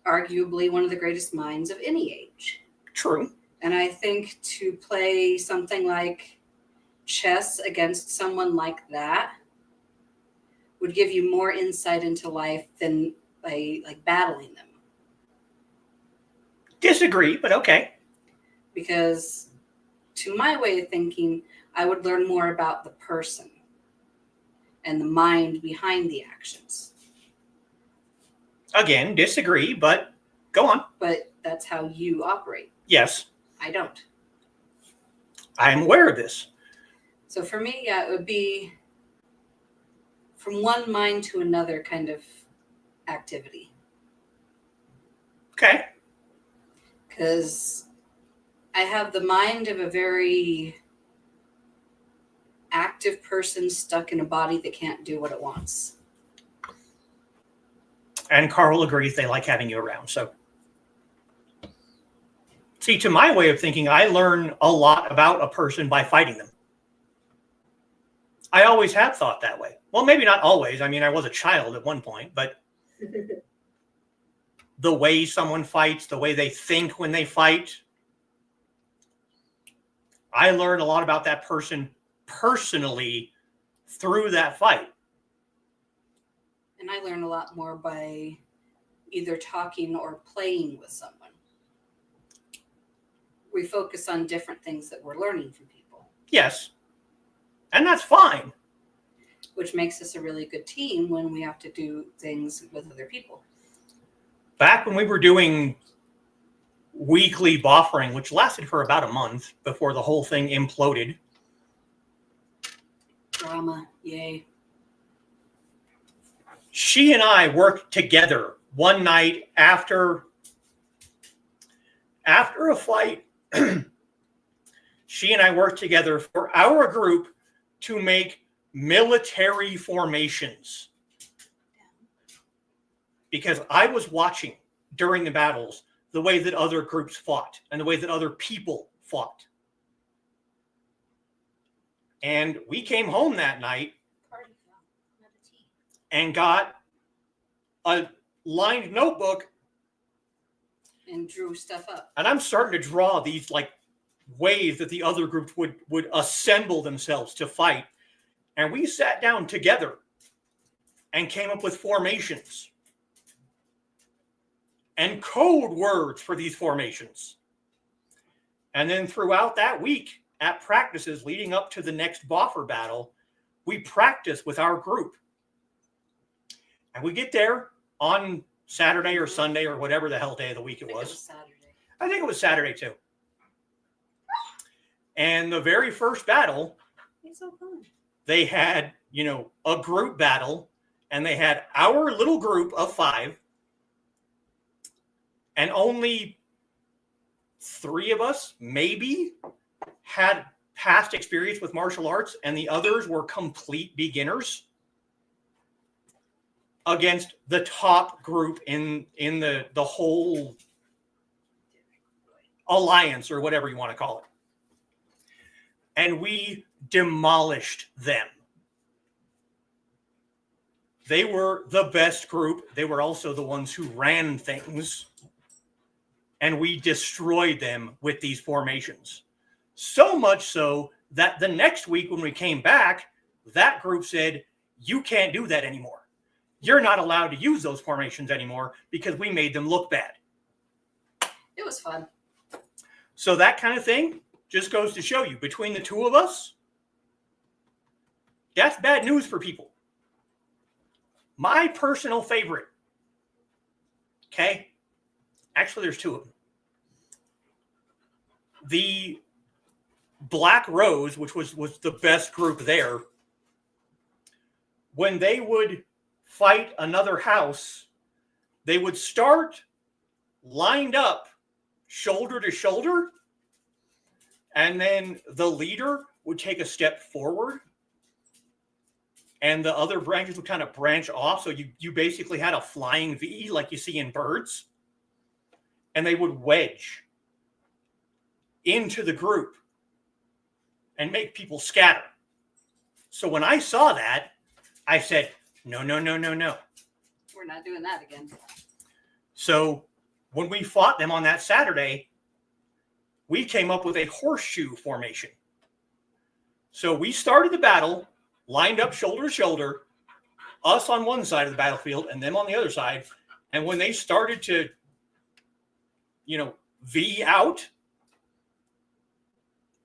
Arguably one of the greatest minds of any age. True. And I think to play something like chess against someone like that would give you more insight into life than by like battling them. Disagree, but okay. Because to my way of thinking, I would learn more about the person and the mind behind the actions. Again, disagree, but go on. But that's how you operate. Yes. I don't. I am aware of this. So for me, yeah, it would be from one mind to another kind of activity. Okay. Because I have the mind of a very active person stuck in a body that can't do what it wants. And Carl agrees they like having you around. So, see, to my way of thinking, I learn a lot about a person by fighting them. I always have thought that way. Well, maybe not always. I mean, I was a child at one point, but the way someone fights, the way they think when they fight, I learned a lot about that person personally through that fight. And I learn a lot more by either talking or playing with someone. We focus on different things that we're learning from people. Yes. And that's fine. Which makes us a really good team when we have to do things with other people. Back when we were doing weekly buffering, which lasted for about a month before the whole thing imploded. Drama, yay. She and I worked together one night after a fight. She and I worked together for our group to make military formations. Because I was watching during the battles the way that other groups fought and the way that other people fought. And we came home that night and got a lined notebook and drew stuff up. And I'm starting to draw these like ways that the other groups would assemble themselves to fight. And we sat down together and came up with formations and code words for these formations. And then throughout that week at practices leading up to the next boffer battle, we practice with our group. And we get there on Saturday or Sunday or whatever the hell day of the week it was. Saturday. I think it was Saturday too. And the very first battle, It's so fun. they had, a group battle, and they had our little group of 5, and only 3 of us maybe had past experience with martial arts, and the others were complete beginners against the top group in the whole alliance, or whatever you want to call it. And we demolished them. They were the best group. They were also the ones who ran things. And we destroyed them with these formations. So much so that the next week when we came back, that group said, you can't do that anymore. You're not allowed to use those formations anymore because we made them look bad. It was fun. So that kind of thing just goes to show you, between the 2 of us, that's bad news for people. My personal favorite, okay? Actually, there's 2 of them. The Black Rose, which was the best group there, when they would fight another house, they would start lined up shoulder to shoulder, and then the leader would take a step forward and the other branches would kind of branch off. So you basically had a flying V like you see in birds, and they would wedge into the group and make people scatter. So when I saw that, I said, no. We're not doing that again. So when we fought them on that Saturday, we came up with a horseshoe formation. So we started the battle, lined up shoulder to shoulder, us on one side of the battlefield and them on the other side. And when they started to, V out,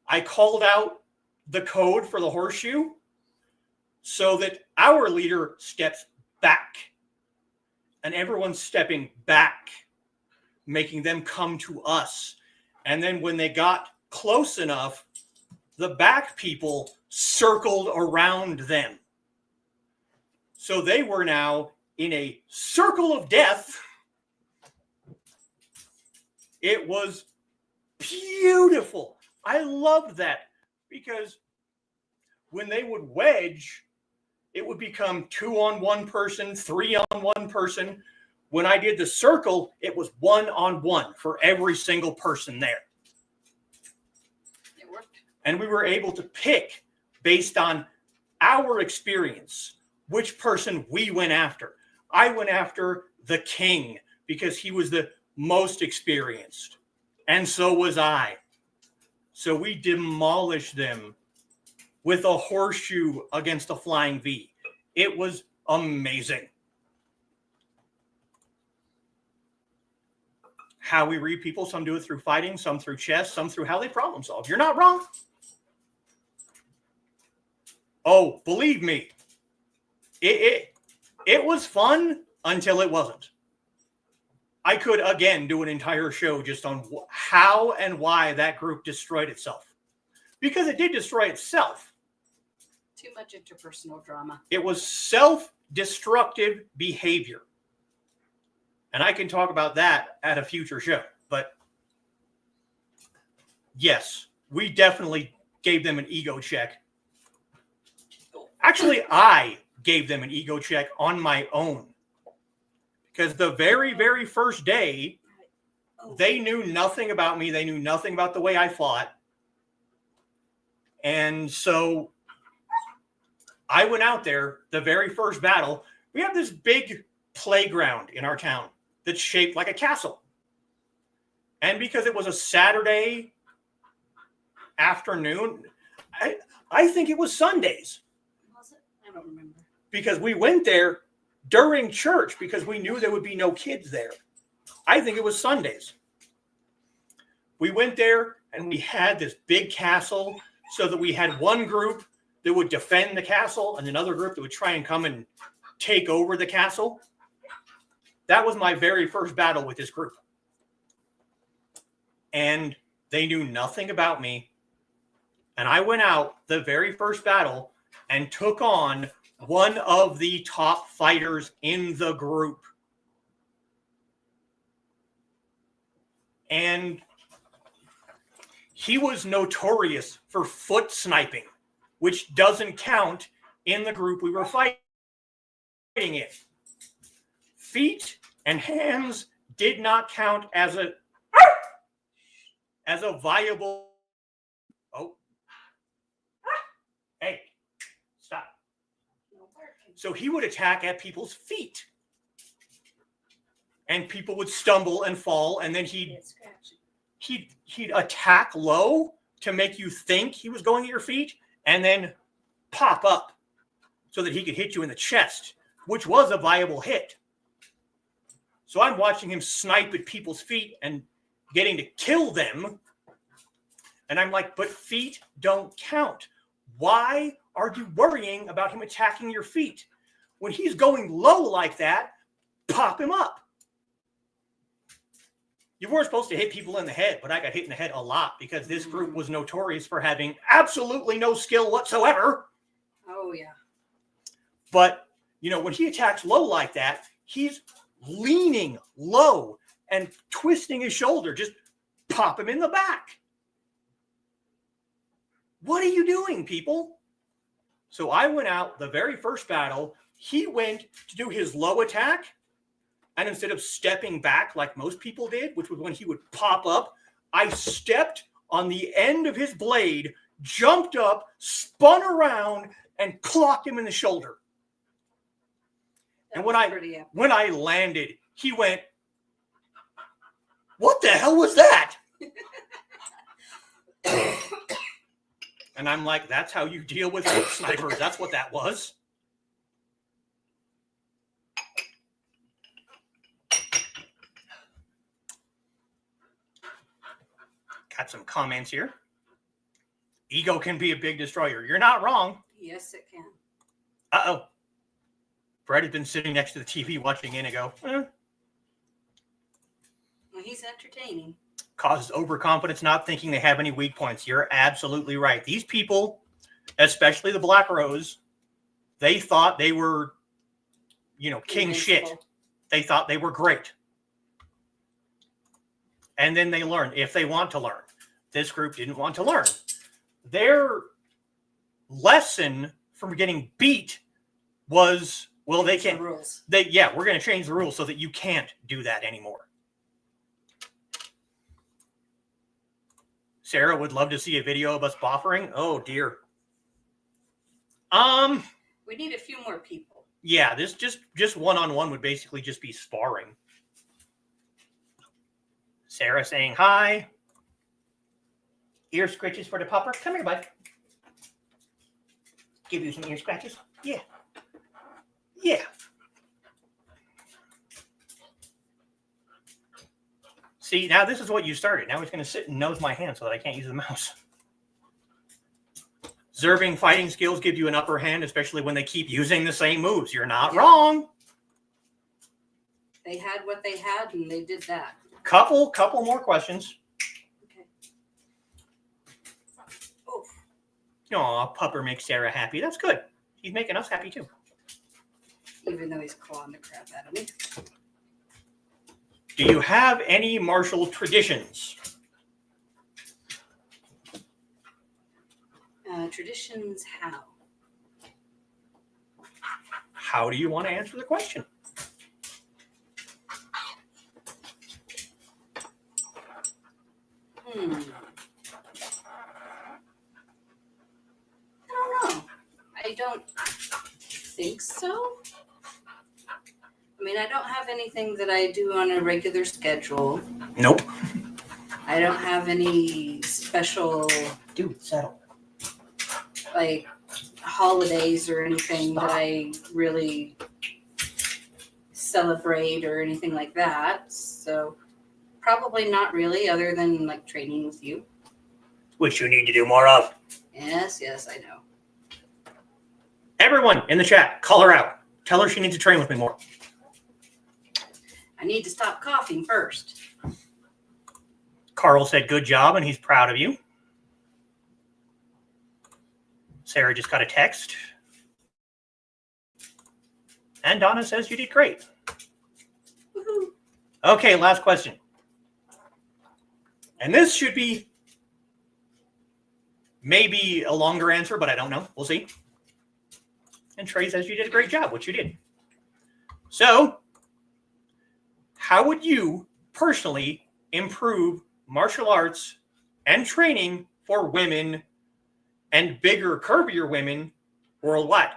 I called out the code for the horseshoe so that our leader steps back and everyone's stepping back, making them come to us. And then when they got close enough, the back people circled around them. So they were now in a circle of death. It was beautiful. I loved that because when they would wedge, it would become 2 on 1 person, 3 on 1 person. When I did the circle, it was 1 on 1 for every single person there. It worked. And we were able to pick, based on our experience, which person we went after. I went after the king because he was the most experienced. And so was I. So we demolished them with a horseshoe against a flying V. It was amazing. How we read people, some do it through fighting, some through chess, some through how they problem solve. You're not wrong. Oh, believe me, it was fun until it wasn't. I could, again, do an entire show just on how and why that group destroyed itself. Because it did destroy itself. Too much interpersonal drama. It was self-destructive behavior. And I can talk about that at a future show. But yes, we definitely gave them an ego check. Actually, I gave them an ego check on my own. Because the very, very first day, they knew nothing about me. They knew nothing about the way I fought. And so I went out there, the very first battle. We have this big playground in our town that's shaped like a castle. And because it was a Saturday afternoon, I think it was Sundays. Was it? I don't remember. Because we went there during church because we knew there would be no kids there. I think it was Sundays. We went there and we had this big castle so that we had one group that would defend the castle and another group that would try and come and take over the castle. That was my very first battle with this group. And they knew nothing about me. And I went out the very first battle and took on one of the top fighters in the group. And he was notorious for foot sniping, which doesn't count in the group we were fighting in. Feet and hands did not count as a viable. Oh. Hey, stop. So he would attack at people's feet. And people would stumble and fall, and then he'd attack low to make you think he was going at your feet, and then pop up so that he could hit you in the chest, which was a viable hit. So I'm watching him snipe at people's feet and getting to kill them. And I'm like, but feet don't count. Why are you worrying about him attacking your feet? When he's going low like that, pop him up. You weren't supposed to hit people in the head, but I got hit in the head a lot because this group was notorious for having absolutely no skill whatsoever. Oh, yeah. But, you know, when he attacks low like that, he's leaning low and twisting his shoulder. Just pop him in the back. What are you doing, people? So I went out the very first battle. He went to do his low attack. And instead of stepping back like most people did, which was when he would pop up, I stepped on the end of his blade, jumped up, spun around, and clocked him in the shoulder. And when I landed, he went, "What the hell was that?" And I'm like, that's how you deal with snipers. That's what that was. Got some comments here. Ego can be a big destroyer. You're not wrong. Yes, it can. Uh-oh. Brett has been sitting next to the TV watching Inigo. Well, he's entertaining. Causes overconfidence, not thinking they have any weak points. You're absolutely right. These people, especially the Black Rose, they thought they were, you know, king shit. They thought they were great. And then they learn, if they want to learn. This group didn't want to learn. Their lesson from getting beat was, well, they can't. Rules. We're going to change the rules so that you can't do that anymore. Sarah would love to see a video of us buffering. Oh dear. We need a few more people. Yeah, this just one-on-one would basically just be sparring. Sarah saying hi. Ear scratches for the pupper. Come here, bud. Give you some ear scratches. Yeah. Yeah. See, now this is what you started. Now he's going to sit and nose my hand so that I can't use the mouse. Observing fighting skills give you an upper hand, especially when they keep using the same moves. You're not wrong. They had what they had, and they did that. Couple more questions. Okay. Oh, Aw, Pupper makes Sarah happy. That's good. He's making us happy too. even though he's clawing the crap out of me. Do you have any martial traditions? Traditions how? How do you want to answer the question? I don't know. I don't think so. I mean, I don't have anything that I do on a regular schedule. Nope. I don't have any special, Dude, settle. like, holidays or anything that I really celebrate or anything like that. So probably not really, other than like training with you. Which you need to do more of. Yes, I know. Everyone in the chat, call her out. Tell her she needs to train with me more. I need to stop coughing first. Carl said good job and he's proud of you. Sarah just got a text. And Donna says you did great. Woohoo. Okay, last question. And this should be maybe a longer answer, but I don't know. We'll see. And Trey says you did a great job, which you did. So, how would you personally improve martial arts and training for women and bigger, curvier women worldwide?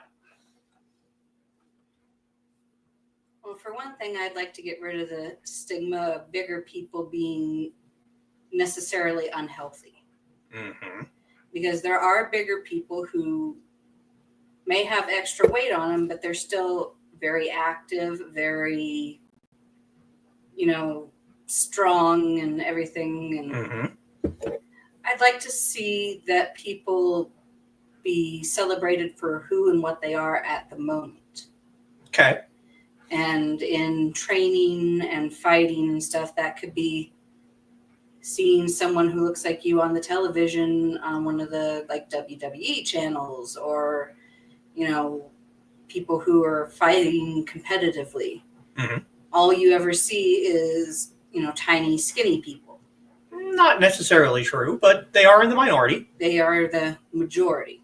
Well, for one thing, I'd like to get rid of the stigma of bigger people being necessarily unhealthy. Mm-hmm. Because there are bigger people who may have extra weight on them, but they're still very active, very, strong and everything. And Mm-hmm. I'd like to see that people be celebrated for who and what they are at the moment. Okay. And in training and fighting and stuff, that could be seeing someone who looks like you on the television on one of the like WWE channels, or people who are fighting competitively. Mm-hmm. All you ever see is tiny skinny people. Not necessarily true, but they are in the minority. They are the majority,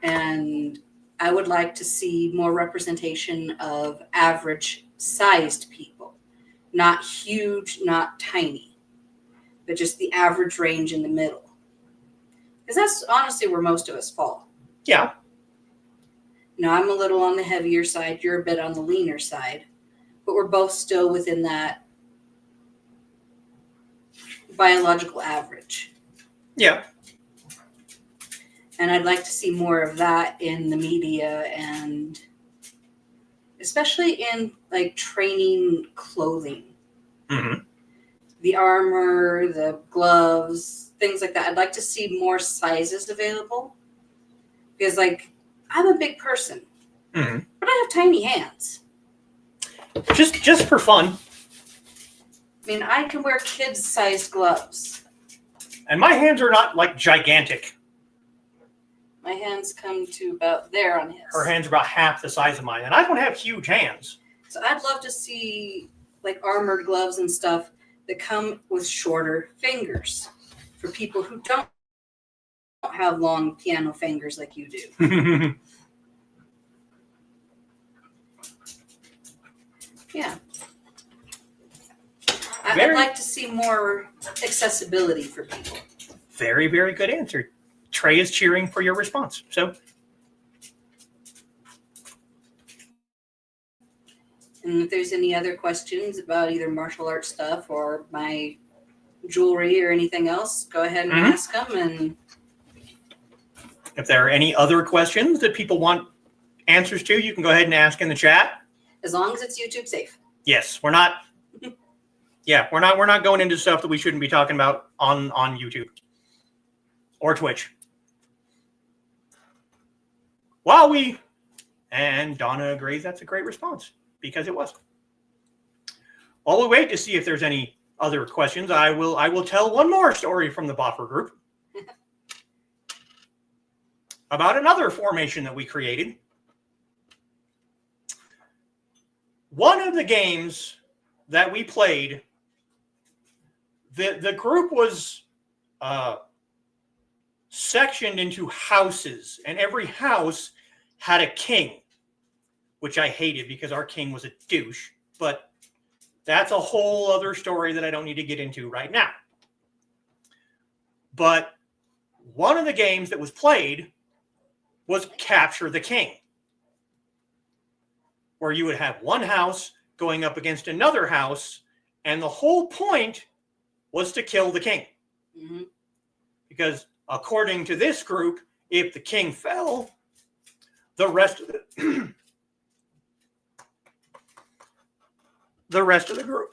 and I would like to see more representation of average sized people, not huge, not tiny, but just the average range in the middle. Because that's honestly where most of us fall. Yeah. I'm a little on the heavier side, you're a bit on the leaner side, but we're both still within that biological average. Yeah. And I'd like to see more of that in the media, and especially in like training clothing. Mm-hmm. The armor, the gloves, things like that. I'd like to see more sizes available, because like I'm a big person, Mm-hmm. but I have tiny hands. Just for fun. I mean, I can wear kids-sized gloves. And my hands are not like gigantic. My hands come to about there on his. Her hands are about half the size of mine, and I don't have huge hands. So I'd love to see like armored gloves and stuff that come with shorter fingers for people who don't have long piano fingers like you do. Yeah. I'd like to see more accessibility for people. Very, very good answer. Trey is cheering for your response. So, and if there's any other questions about either martial arts stuff or my jewelry or anything else, go ahead and ask them. And if there are any other questions that people want answers to, you can go ahead and ask in the chat. As long as it's YouTube safe. Yes, we're not. Yeah, we're not going into stuff that we shouldn't be talking about on YouTube or Twitch. And Donna agrees that's a great response, because it was. while we wait to see if there's any other questions, I will tell one more story from the Boffer group about another formation that we created. One of the games that we played, the group was sectioned into houses, and every house had a king, which I hated because our king was a douche, but that's a whole other story that I don't need to get into right now. But one of the games that was played was Capture the King, where you would have one house going up against another house, and the whole point was to kill the king. Mm-hmm. Because according to this group, if the king fell, the rest of the the rest of the group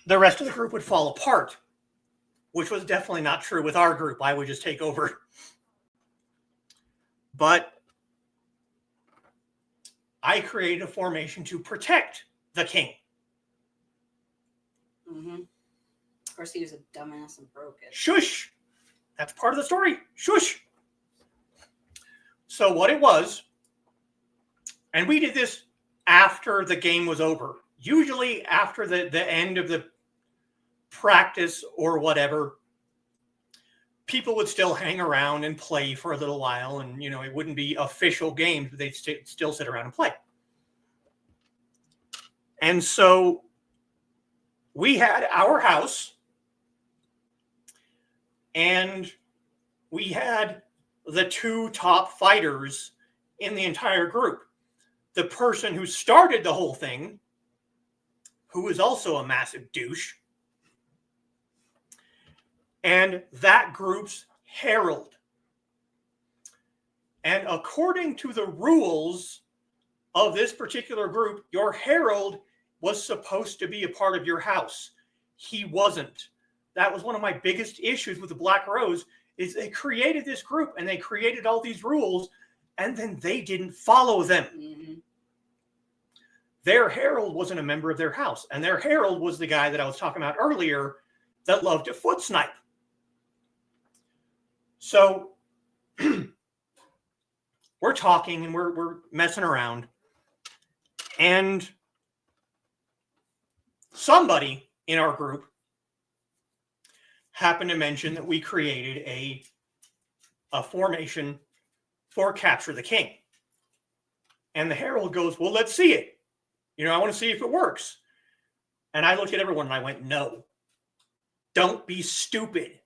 the rest of the group would fall apart, which was definitely not true with our group. I would just take over. But I created a formation to protect the king. Mm-hmm. Of course, he was a dumbass and broke it. Shush! That's part of the story. Shush! So what it was, and we did this after the game was over. Usually after the end of the practice or whatever, people would still hang around and play for a little while, and it wouldn't be official games, but they'd still sit around and play. And so we had our house, and we had the two top fighters in the entire group. The person who started the whole thing, who was also a massive douche, and that group's herald. And according to the rules of this particular group, your herald was supposed to be a part of your house. He wasn't. That was one of my biggest issues with the Black Rose, is they created this group and they created all these rules, and then they didn't follow them. Mm-hmm. Their herald wasn't a member of their house, and their herald was the guy that I was talking about earlier that loved to foot snipe. So we're talking and we're messing around, and somebody in our group happened to mention that we created a formation for Capture the King. And the herald goes, well, let's see it. I want to see if it works. And I looked at everyone and I went, no, don't be stupid.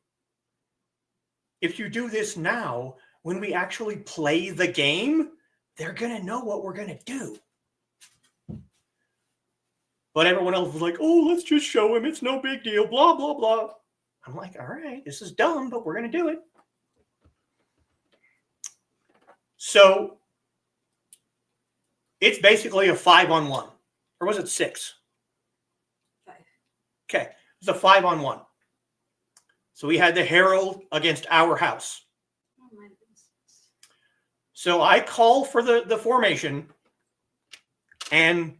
If you do this now, when we actually play the game, they're going to know what we're going to do. But everyone else was like, oh, let's just show him. It's no big deal, blah, blah, blah. I'm like, all right, this is dumb, but we're going to do it. So it's basically a 5-on-1. Or was it 6? 5. Okay, it's a 5-on-1. So we had the herald against our house. Oh, my goodness. So I call for the formation, and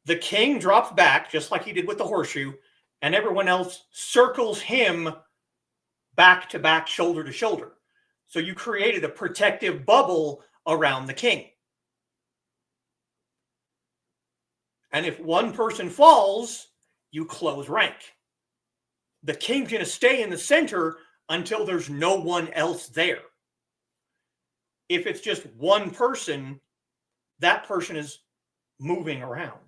the king drops back, just like he did with the horseshoe, and everyone else circles him back to back, shoulder to shoulder. So you created a protective bubble around the king. And if one person falls, you close rank. The king's going to stay in the center until there's no one else there. If it's just one person, that person is moving around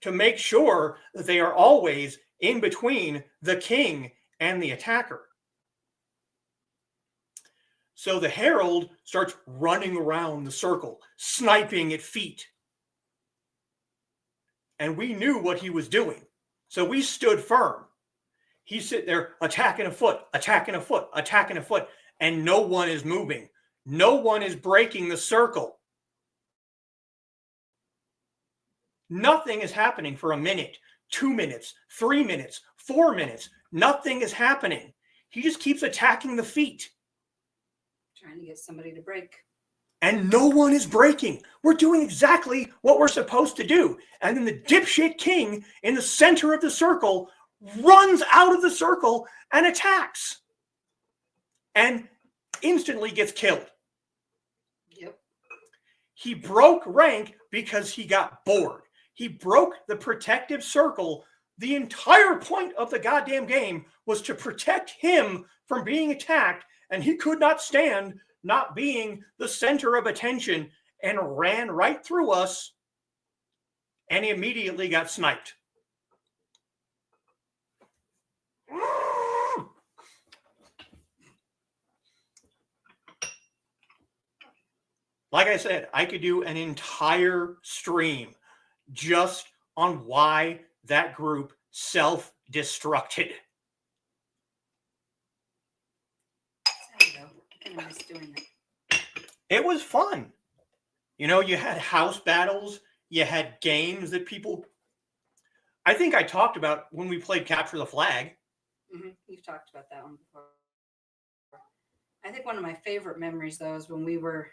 to make sure that they are always in between the king and the attacker. So the herald starts running around the circle, sniping at feet. And we knew what he was doing. So we stood firm. He's sitting there attacking a foot, attacking a foot, attacking a foot, and no one is moving. No one is breaking the circle. Nothing is happening for a minute, 2 minutes, 3 minutes, 4 minutes. Nothing is happening. He just keeps attacking the feet. Trying to get somebody to break. And no one is breaking. We're doing exactly what we're supposed to do. And then the dipshit king in the center of the circle runs out of the circle and attacks. And instantly gets killed. Yep. He broke rank because he got bored. He broke the protective circle. The entire point of the goddamn game was to protect him from being attacked, and he could not stand not being the center of attention and ran right through us and immediately got sniped. Like I said, I could do an entire stream just on why that group self-destructed. There you go. I kind of miss doing that. It was fun. You know, you had house battles, you had games that people... I think I talked about when we played Capture the Flag. Mm-hmm. You've talked about that one before. I think one of my favorite memories, though, is when we were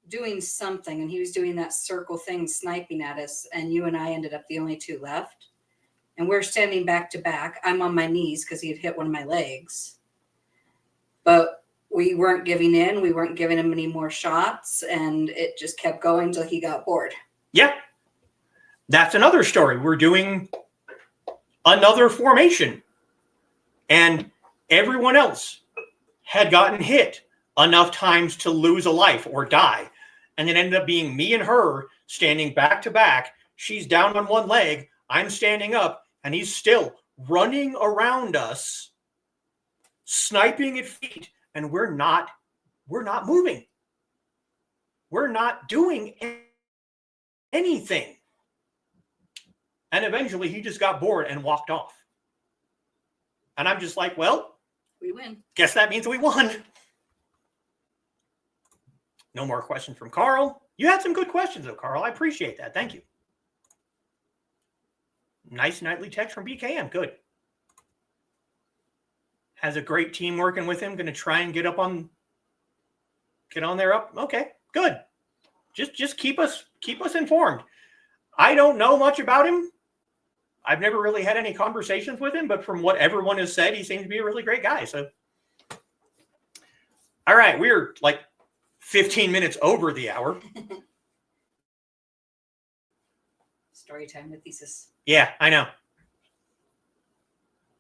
doing something and he was doing that circle thing sniping at us, and you and I ended up the only two left, and we're standing back to back. I'm on my knees because he had hit one of my legs, but we weren't giving in. We weren't giving him any more shots, and it just kept going until he got bored. Yeah, that's another story. We're doing another formation, and everyone else had gotten hit enough times to lose a life or die. And it ended up being me and her standing back to back. She's down on one leg. I'm standing up, and he's still running around us, sniping at feet, and we're not moving. We're not doing anything. And eventually he just got bored and walked off. And I'm just like, well, we win. Guess that means we won. No more questions from Carl. You had some good questions, though, Carl. I appreciate that. Thank you. Nice nightly text from BKM. Good. Has a great team working with him. Going to try and get on there up. Okay, good. Just keep us informed. I don't know much about him. I've never really had any conversations with him, but from what everyone has said, he seems to be a really great guy. So, all right, we're like 15 minutes over the hour. Story time with Thesis. Yeah, I know.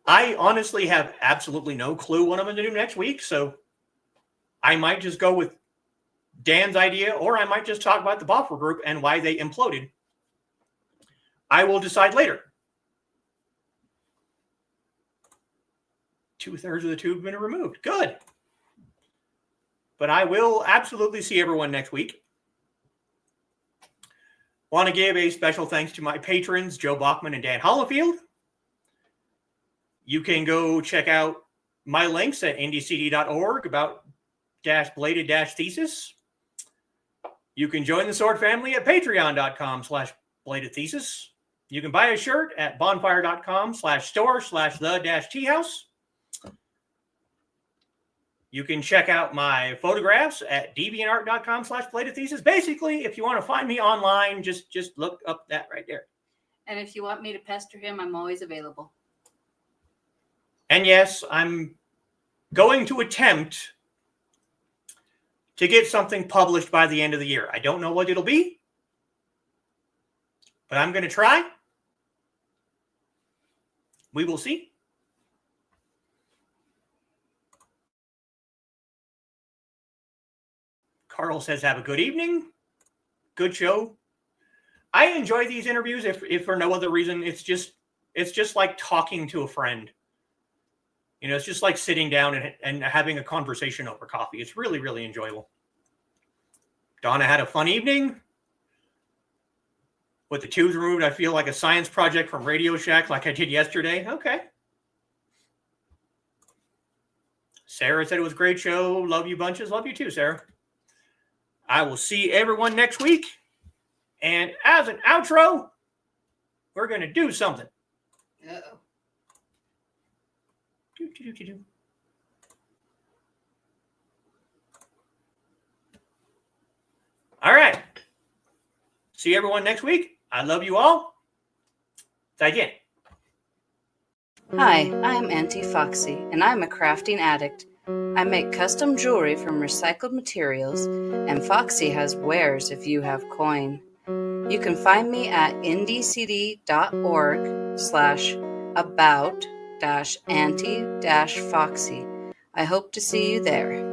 I honestly have absolutely no clue what I'm going to do next week, so I might just go with Dan's idea, or I might just talk about the Boffer group and why they imploded. I will decide later. 2/3 of the tube have been removed. Good. But I will absolutely see everyone next week. Want to give a special thanks to my patrons, Joe Bachman and Dan Hollifield. You can go check out my links at indiecd.org about bladed thesis. You can join the Sword family at patreon.com/bladed thesis. You can buy a shirt at bonfire.com/store/the-teahouse. You can check out my photographs at deviantart.com/bladed thesis. Basically, if you want to find me online, just look up that right there. And if you want me to pester him, I'm always available. And yes, I'm going to attempt to get something published by the end of the year. I don't know what it'll be, but I'm going to try. We will see. Carl says, have a good evening. Good show. I enjoy these interviews if for no other reason. It's just like talking to a friend. You know, it's just like sitting down and having a conversation over coffee. It's really, really enjoyable. Donna had a fun evening. With the tubes removed, I feel like a science project from Radio Shack like I did yesterday. Okay. Sarah said it was a great show. Love you bunches. Love you too, Sarah. I will see everyone next week. And as an outro, we're going to do something. Uh-oh. Do. See everyone next week. I love you all. 再见. Hi, I'm Auntie Foxy, and I'm a crafting addict. I make custom jewelry from recycled materials, and Foxy has wares if you have coin. You can find me at ndcd.org/about-auntie-foxy. I hope to see you there.